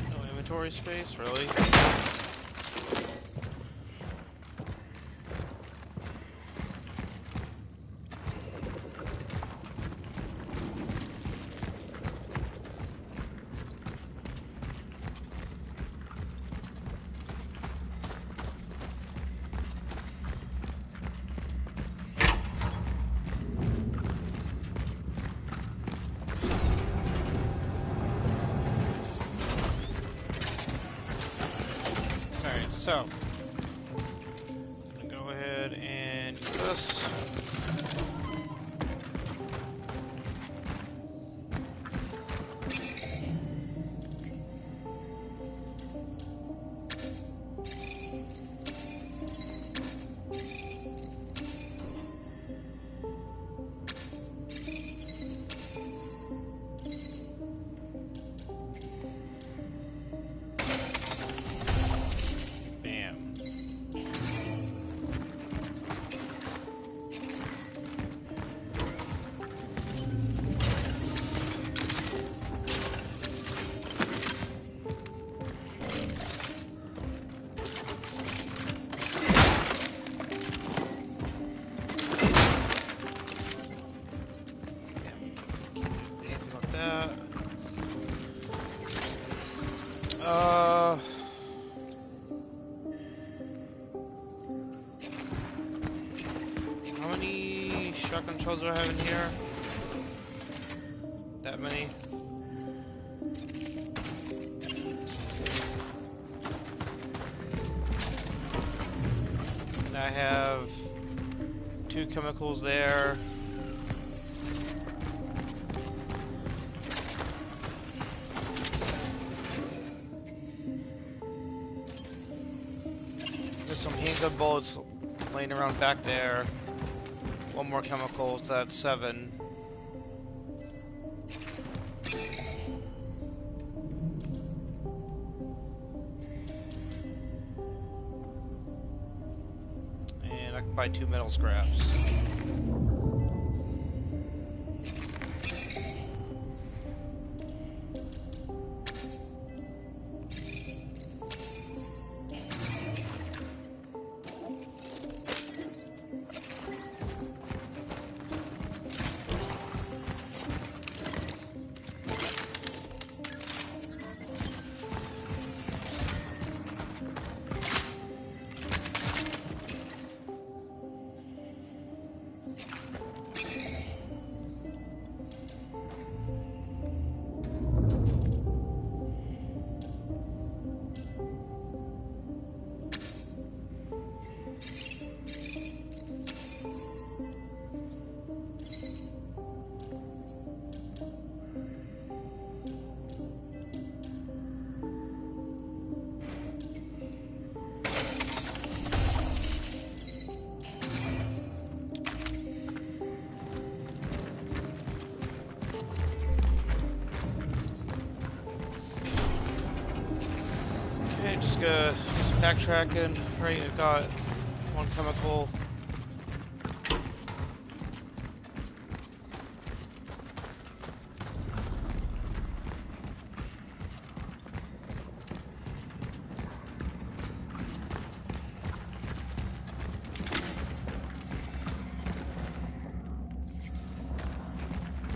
No inventory space, really? Alright, so I'm gonna go ahead and use this. Bam. Anything like that. How many shotgun shells do I have in here? That many? And I have 2 chemicals there. There's some handgun bullets laying around back there. 1 more chemical, so that's 7. And I can buy 2 metal scraps. just gonna do some backtracking. Right, I've got one chemical.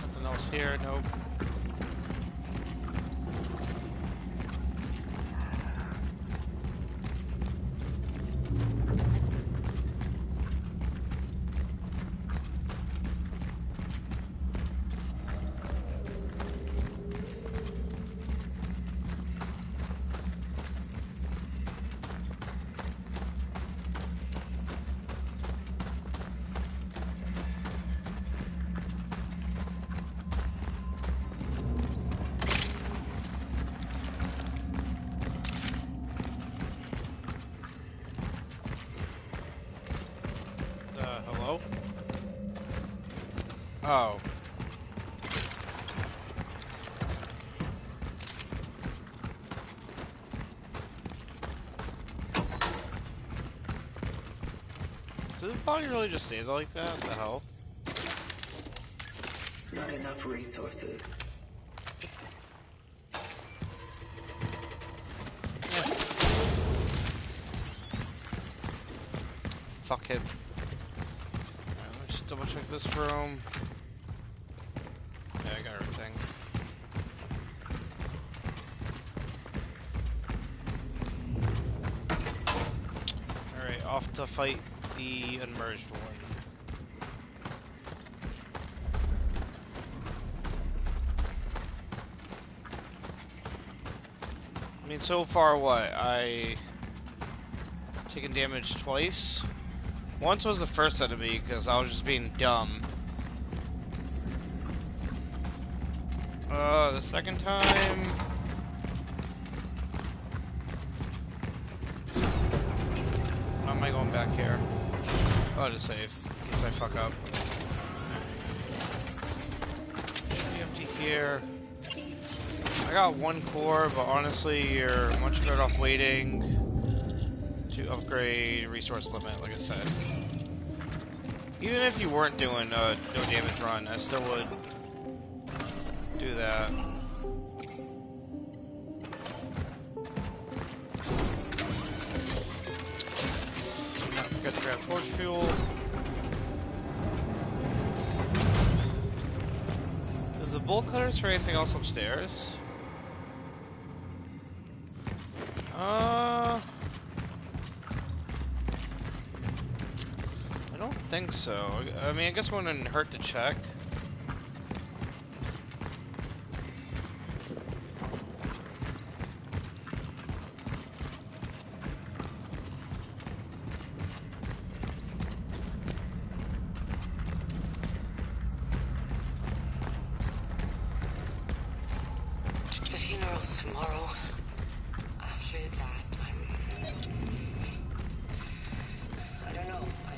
Nothing else here, nope. Hello? Oh. Does his body really just stay like that? What the hell? Not enough resources. Fuck him. Alright, let's just double check this room. Yeah, I got everything. Alright, off to fight the unmerged one. I mean, so far, what? Taken damage twice? Once was the first enemy, because I was just being dumb. The second time... Why am I going back here? Oh, to save, in case I fuck up. Empty here. I got one core, but honestly, you're much better off waiting to upgrade resource limit, like I said. Even if you weren't doing a no damage run, I still would do that. Not forget to grab torch fuel. Is the bolt cutters for anything else upstairs? I don't think so. I mean, I guess it wouldn't hurt to check. The funeral's tomorrow. After that, I don't know. I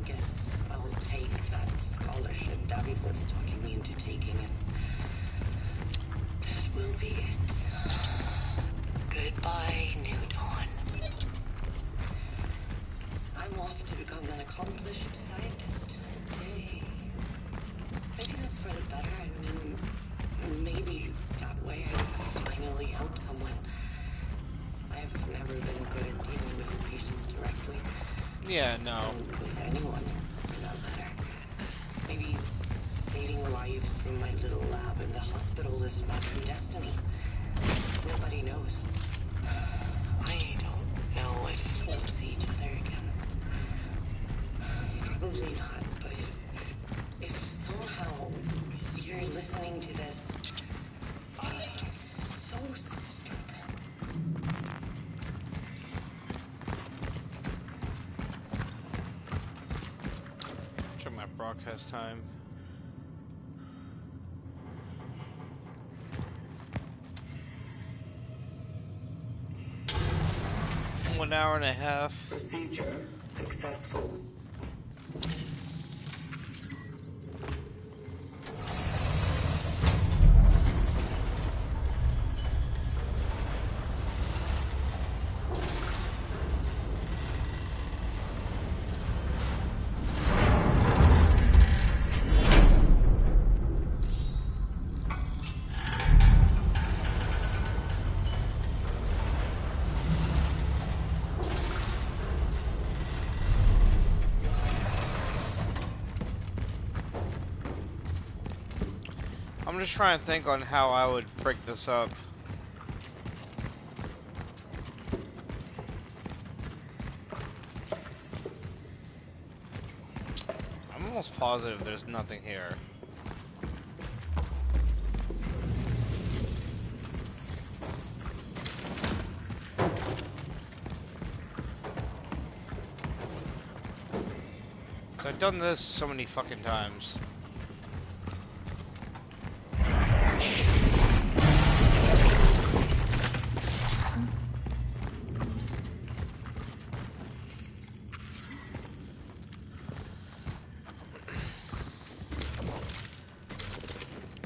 guess I'll take that scholarship David was talking me into taking, and that will be it. Goodbye, New Dawn. I'm off to become an accomplished scientist. Yay. Maybe that's for the better. I mean, maybe that way I can finally help someone. I've never been good at dealing with patients directly. Yeah, no. With anyone, for that matter. Maybe saving lives from my little lab in the hospital is my true destiny. Nobody knows. I don't know if we'll see each other again. Probably not, but if somehow you're listening to this, so stupid. Check my broadcast time. 1 hour and a half. Procedure successful. just trying to think on how I would break this up. I'm almost positive there's nothing here. I've done this so many fucking times.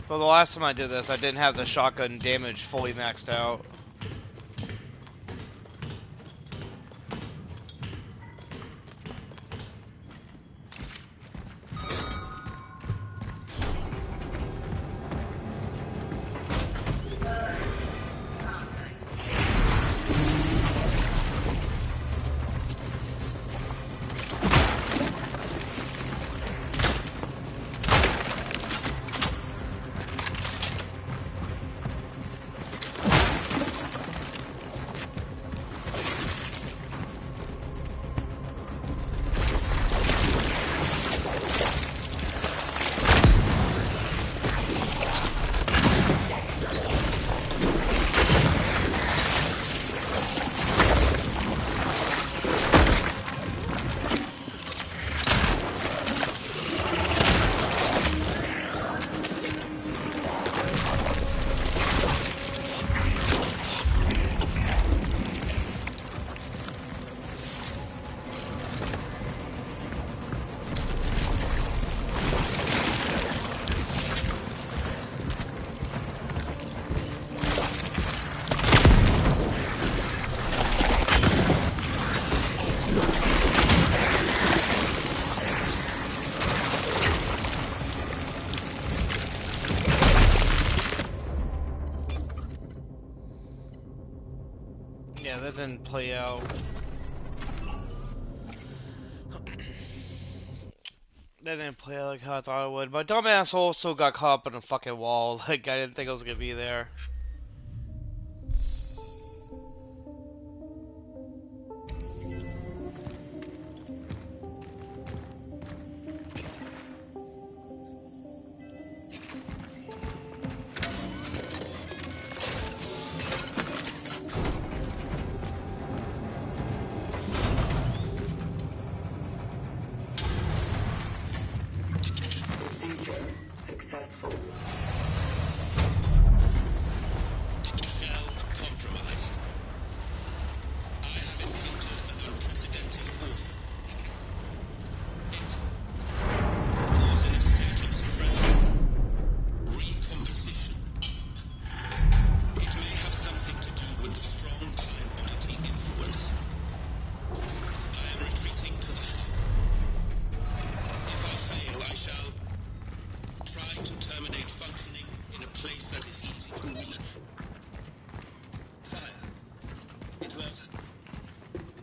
Well, the last time I did this, I didn't have the shotgun damage fully maxed out. Yeah, that didn't play out. That didn't play out like how I thought it would. My dumbass also got caught up in a fucking wall. Like, I didn't think I was gonna be there. Procedure successful. Shell compromised. I have encountered an unprecedented orphan. It was in a state of suppression, recomposition. It may have something to do with the strong time oddity influence. I am retreating to the hub. If I fail, I shall try to terminate functioning in a place that is easy to reach. Fire. It was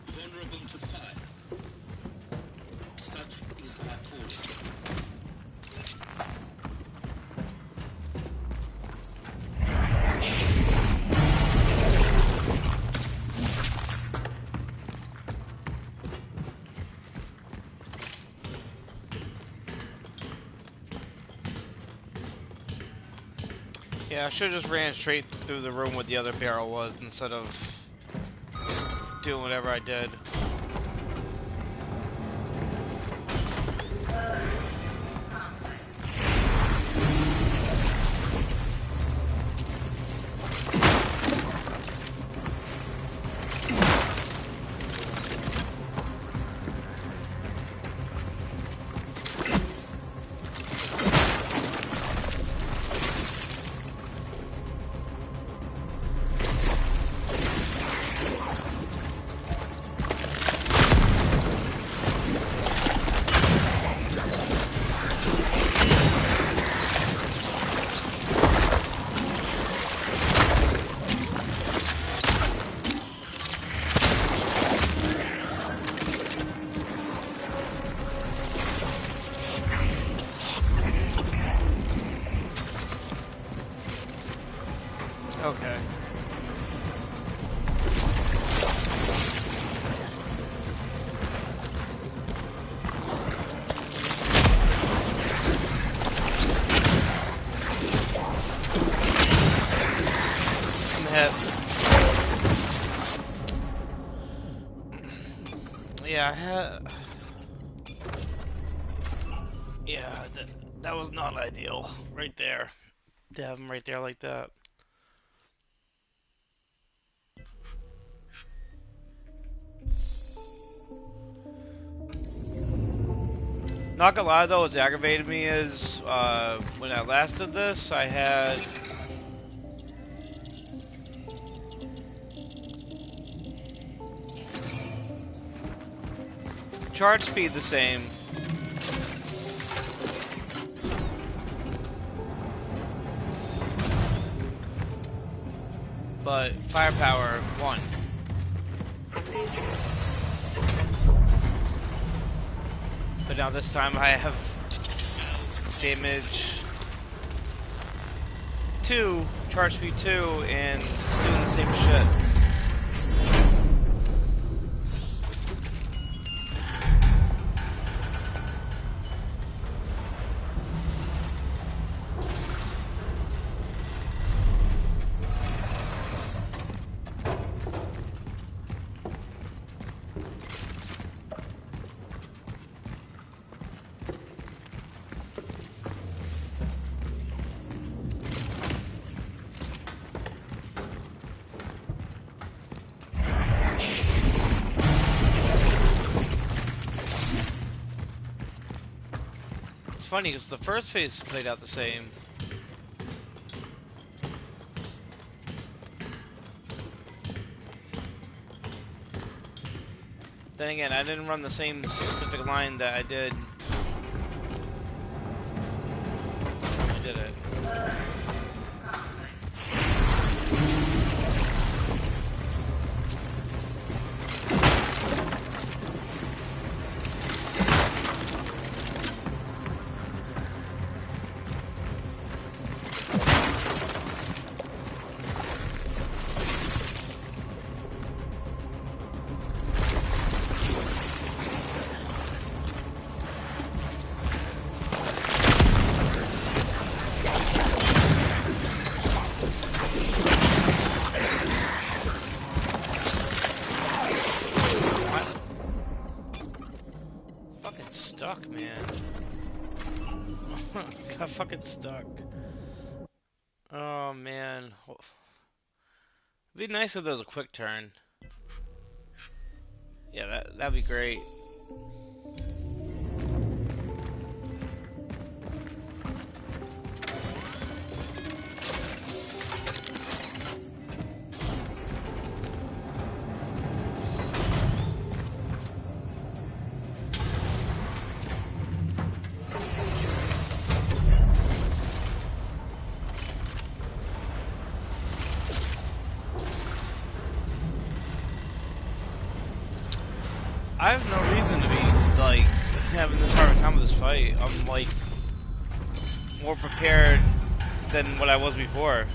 vulnerable to fire. Such is our calling. Yeah, I should have just ran straight through the room where the other barrel was instead of doing whatever I did. Yeah, I had. Yeah, that was not ideal. Right there. To have him right there like that. Not gonna lie though, what's aggravated me is when I last did this, I had charge speed the same, but firepower 1. Procedure successful. But now this time I have damage 2, charge speed 2, and it's doing the same shit. It's funny because the first phase played out the same. Then again, I didn't run the same specific line that I did. I did it. Stuck, man. Got fucking stuck. Oh man. It'd be nice if there was a quick turn. Yeah, that'd be great. I have no reason to be, like, having this hard of a time with this fight. I'm, like, more prepared than what I was before.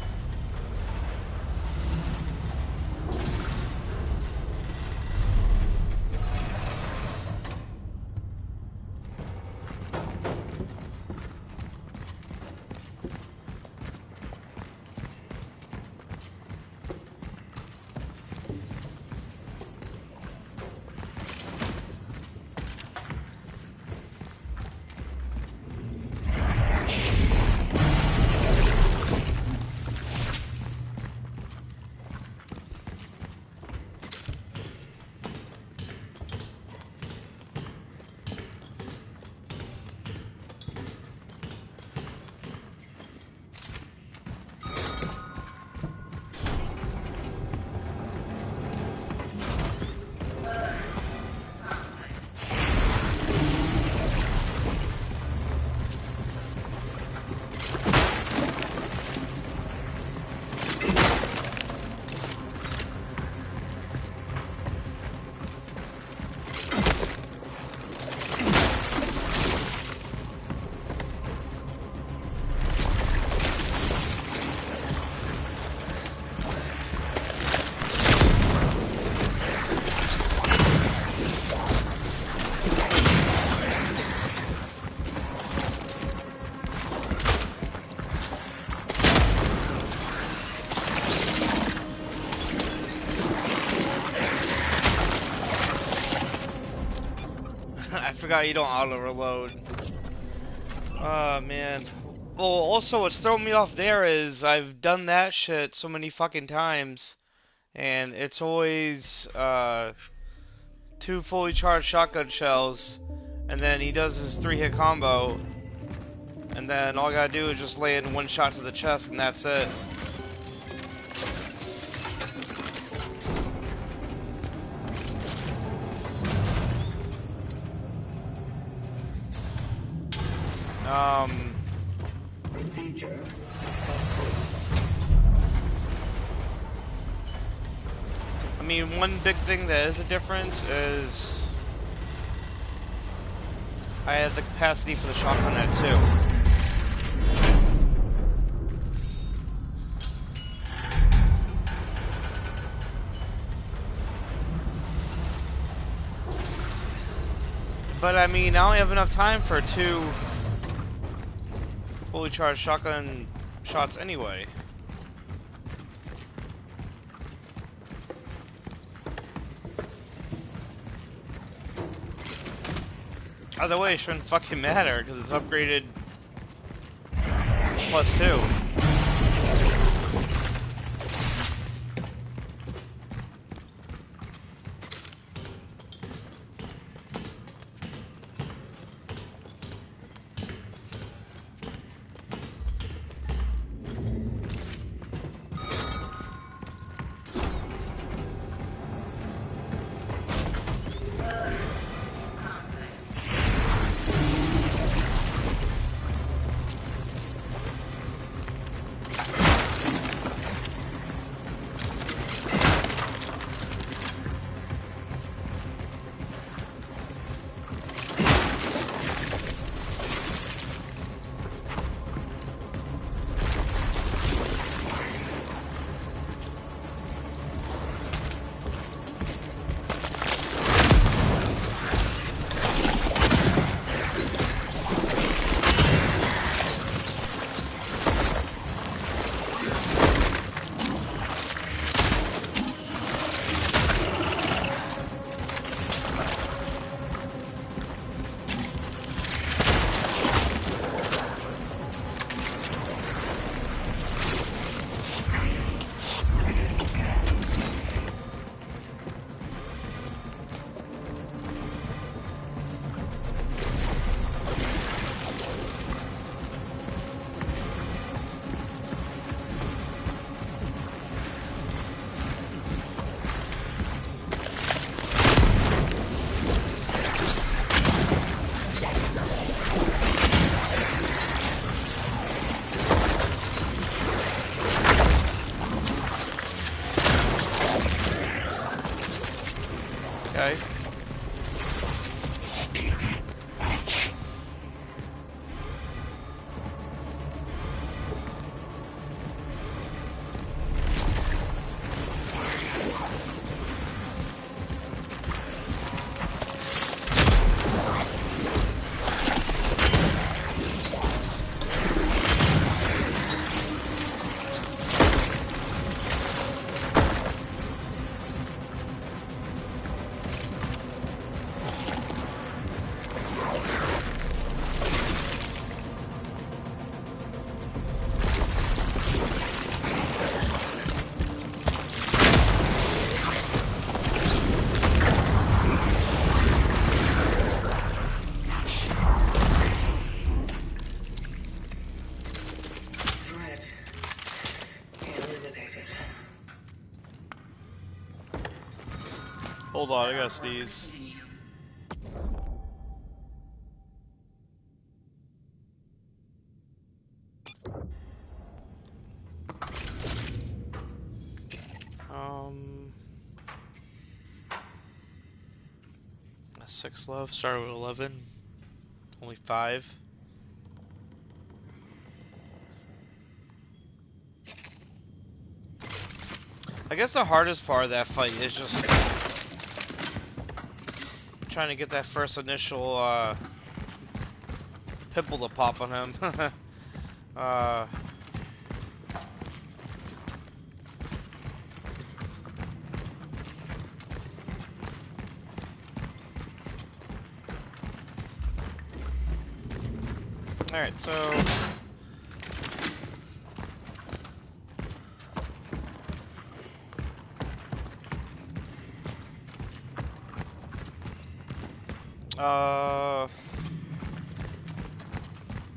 forgot you don't auto reload. Oh man. Well, also what's throwing me off there is I've done that shit so many fucking times, and it's always 2 fully charged shotgun shells, and then he does his 3-hit combo, and then all I gotta do is just lay in 1 shot to the chest, and that's it. Procedure. I mean, one big thing that is a difference is I have the capacity for the shotgun at 2. But I mean, I only have enough time for 2 fully charged shotgun shots anyway. Either way, it shouldn't fucking matter because it's upgraded +2. Okay. Hold on, I gotta sneeze. That's 6 left. Started with 11. Only 5. I guess the hardest part of that fight is just trying to get that first initial pimple to pop on him. Alright, so...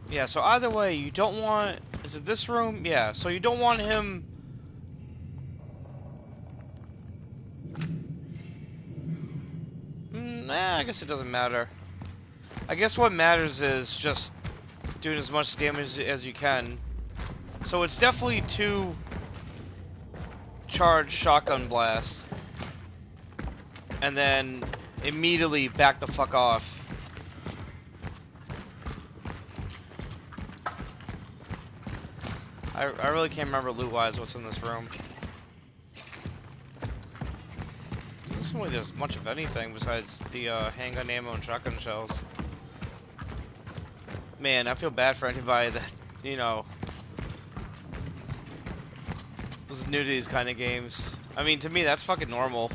Yeah, so either way, you don't want... Is it this room? Yeah, so you don't want him... I guess it doesn't matter. I guess what matters is just doing as much damage as you can. So it's definitely 2 charged shotgun blasts. And then immediately back the fuck off. I really can't remember loot-wise what's in this room. Doesn't really there's much of anything besides the handgun ammo and shotgun shells. Man, I feel bad for anybody that, you know, was new to these kind of games. I mean, to me, that's fucking normal.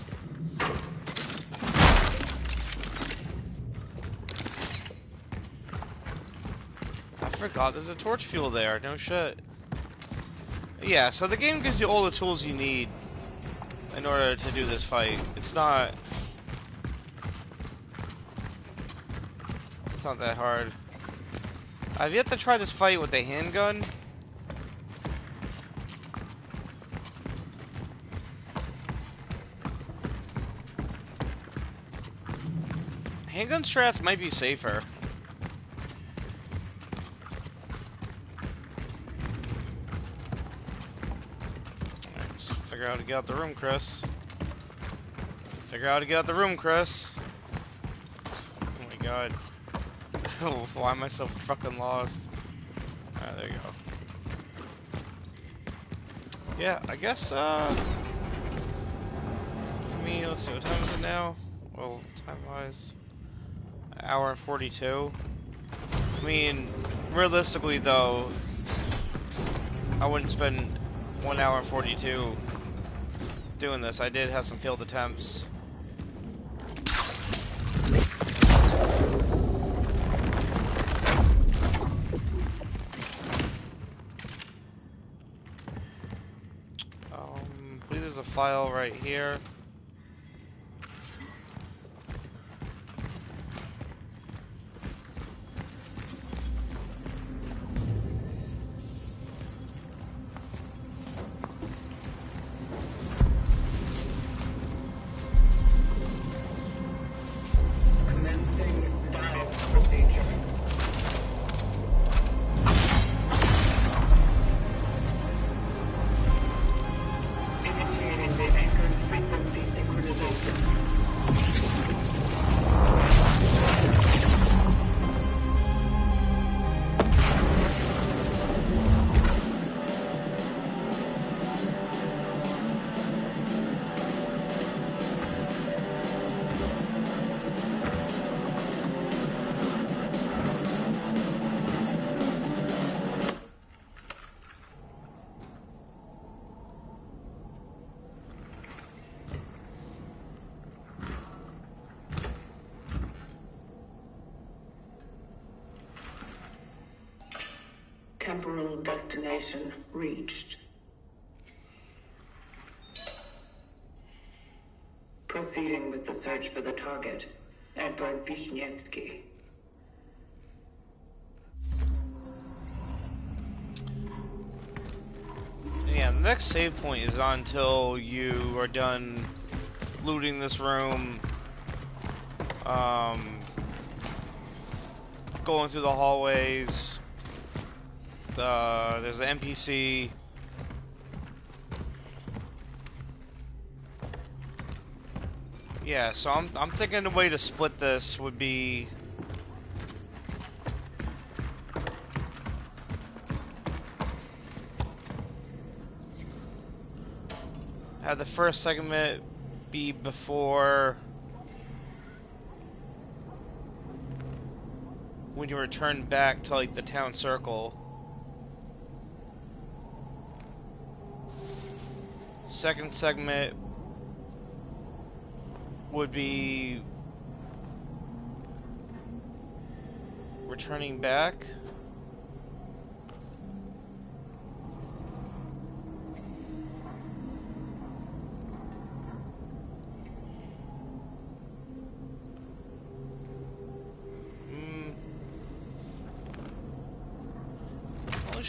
I forgot there's a torch fuel there. No shit. Yeah, so the game gives you all the tools you need in order to do this fight. It's not that hard. I've yet to try this fight with the handgun. Handgun strats might be safer. Figure out how to get out the room, Chris. Figure out how to get out the room, Chris. Oh my god. Why am I so fucking lost? Alright, there you go. Yeah, I guess, to me, let's see, what time is it now? Well, time-wise, an hour and 42. I mean, realistically, though, I wouldn't spend 1 hour and 42 doing this. I did have some failed attempts. I believe there's a file right here. Temporal destination reached. Proceeding with the search for the target, Edward Vishnievsky. Yeah, the next save point is on until you are done looting this room, going through the hallways. There's an NPC. Yeah, so I'm thinking the way to split this would be have the first segment be before when you return back to like the town circle. Second segment would be returning back.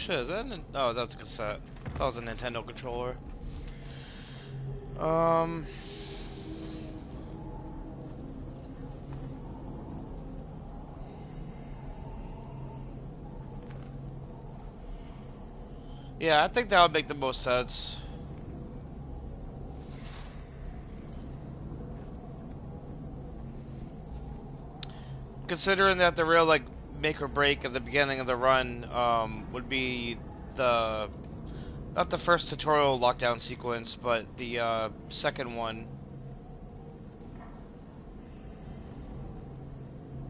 shit, is that oh, that's a cassette. That was a Nintendo controller. Yeah, I think that would make the most sense. Considering that the real like make or break at the beginning of the run would be the not the first tutorial lockdown sequence, but the second one.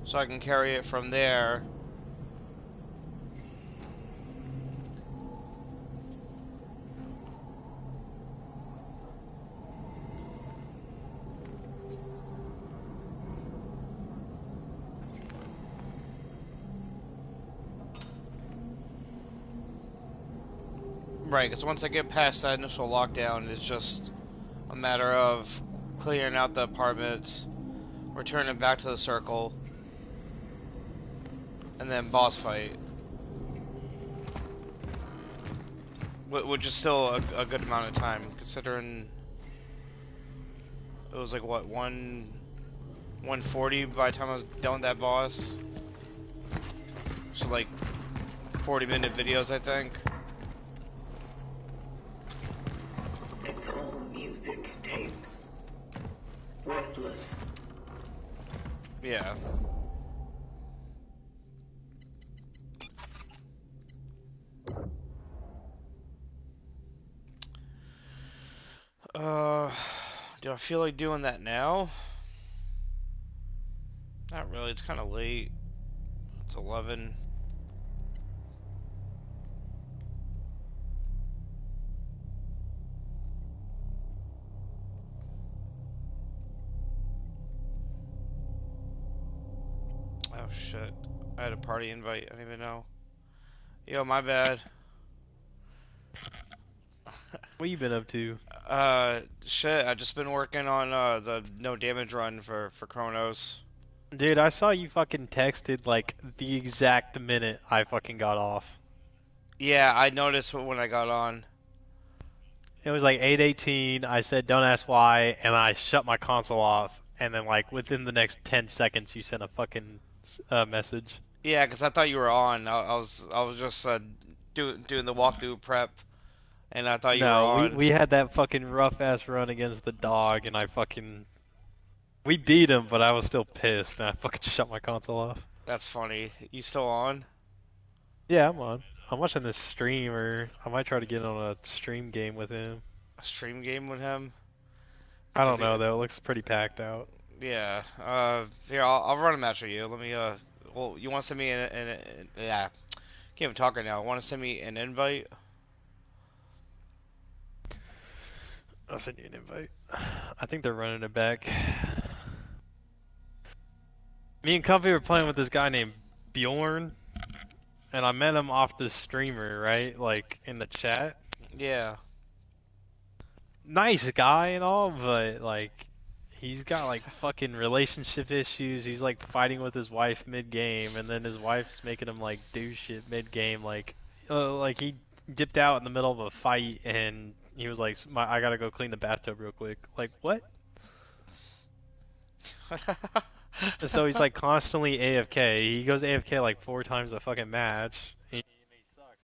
So I can carry it from there. Right, because once I get past that initial lockdown, it's just a matter of clearing out the apartments, returning back to the circle, and then boss fight. Which is still a good amount of time, considering it was like, what, 140 by the time I was done with that boss? So like 40-minute videos, I think. It's all music tapes. Worthless. Yeah. Do I feel like doing that now? Not really, it's kind of late. It's 11. Oh shit. I had a party invite, I didn't even know. Yo, my bad. What you been up to? Shit, I just been working on the no damage run for Cronos. Dude, I saw you fucking texted like the exact minute I fucking got off. Yeah, I noticed when I got on. It was like 8:18. I said, "Don't ask why," and I shut my console off. And then like within the next 10 seconds, you sent a fucking message. Yeah, 'cause I thought you were on. I was just doing the walkthrough prep, and I thought you were No, we on. we had that fucking rough ass run against the dog, and we beat him, but I was still pissed, and I fucking shut my console off. That's funny. You still on? Yeah, I'm on. I'm watching this streamer. I might try to get on a stream game with him. A stream game with him? I Does don't he? know though. It looks pretty packed out. Yeah. Here, I'll run a match with you. Let me. Well, you want to send me yeah. Can't even talk right now. Want to send me an invite? I'll send you an invite. I think they're running it back. Me and Comfy were playing with this guy named Bjorn, and I met him off the streamer, right? Like in the chat. Yeah. Nice guy and all, but like he's got like fucking relationship issues. He's like fighting with his wife mid-game, and then his wife's making him like do shit mid-game. Like he dipped out in the middle of a fight, and he was like, I gotta go clean the bathtub real quick." Like what? So he's like constantly AFK. He goes AFK like 4 times a fucking match.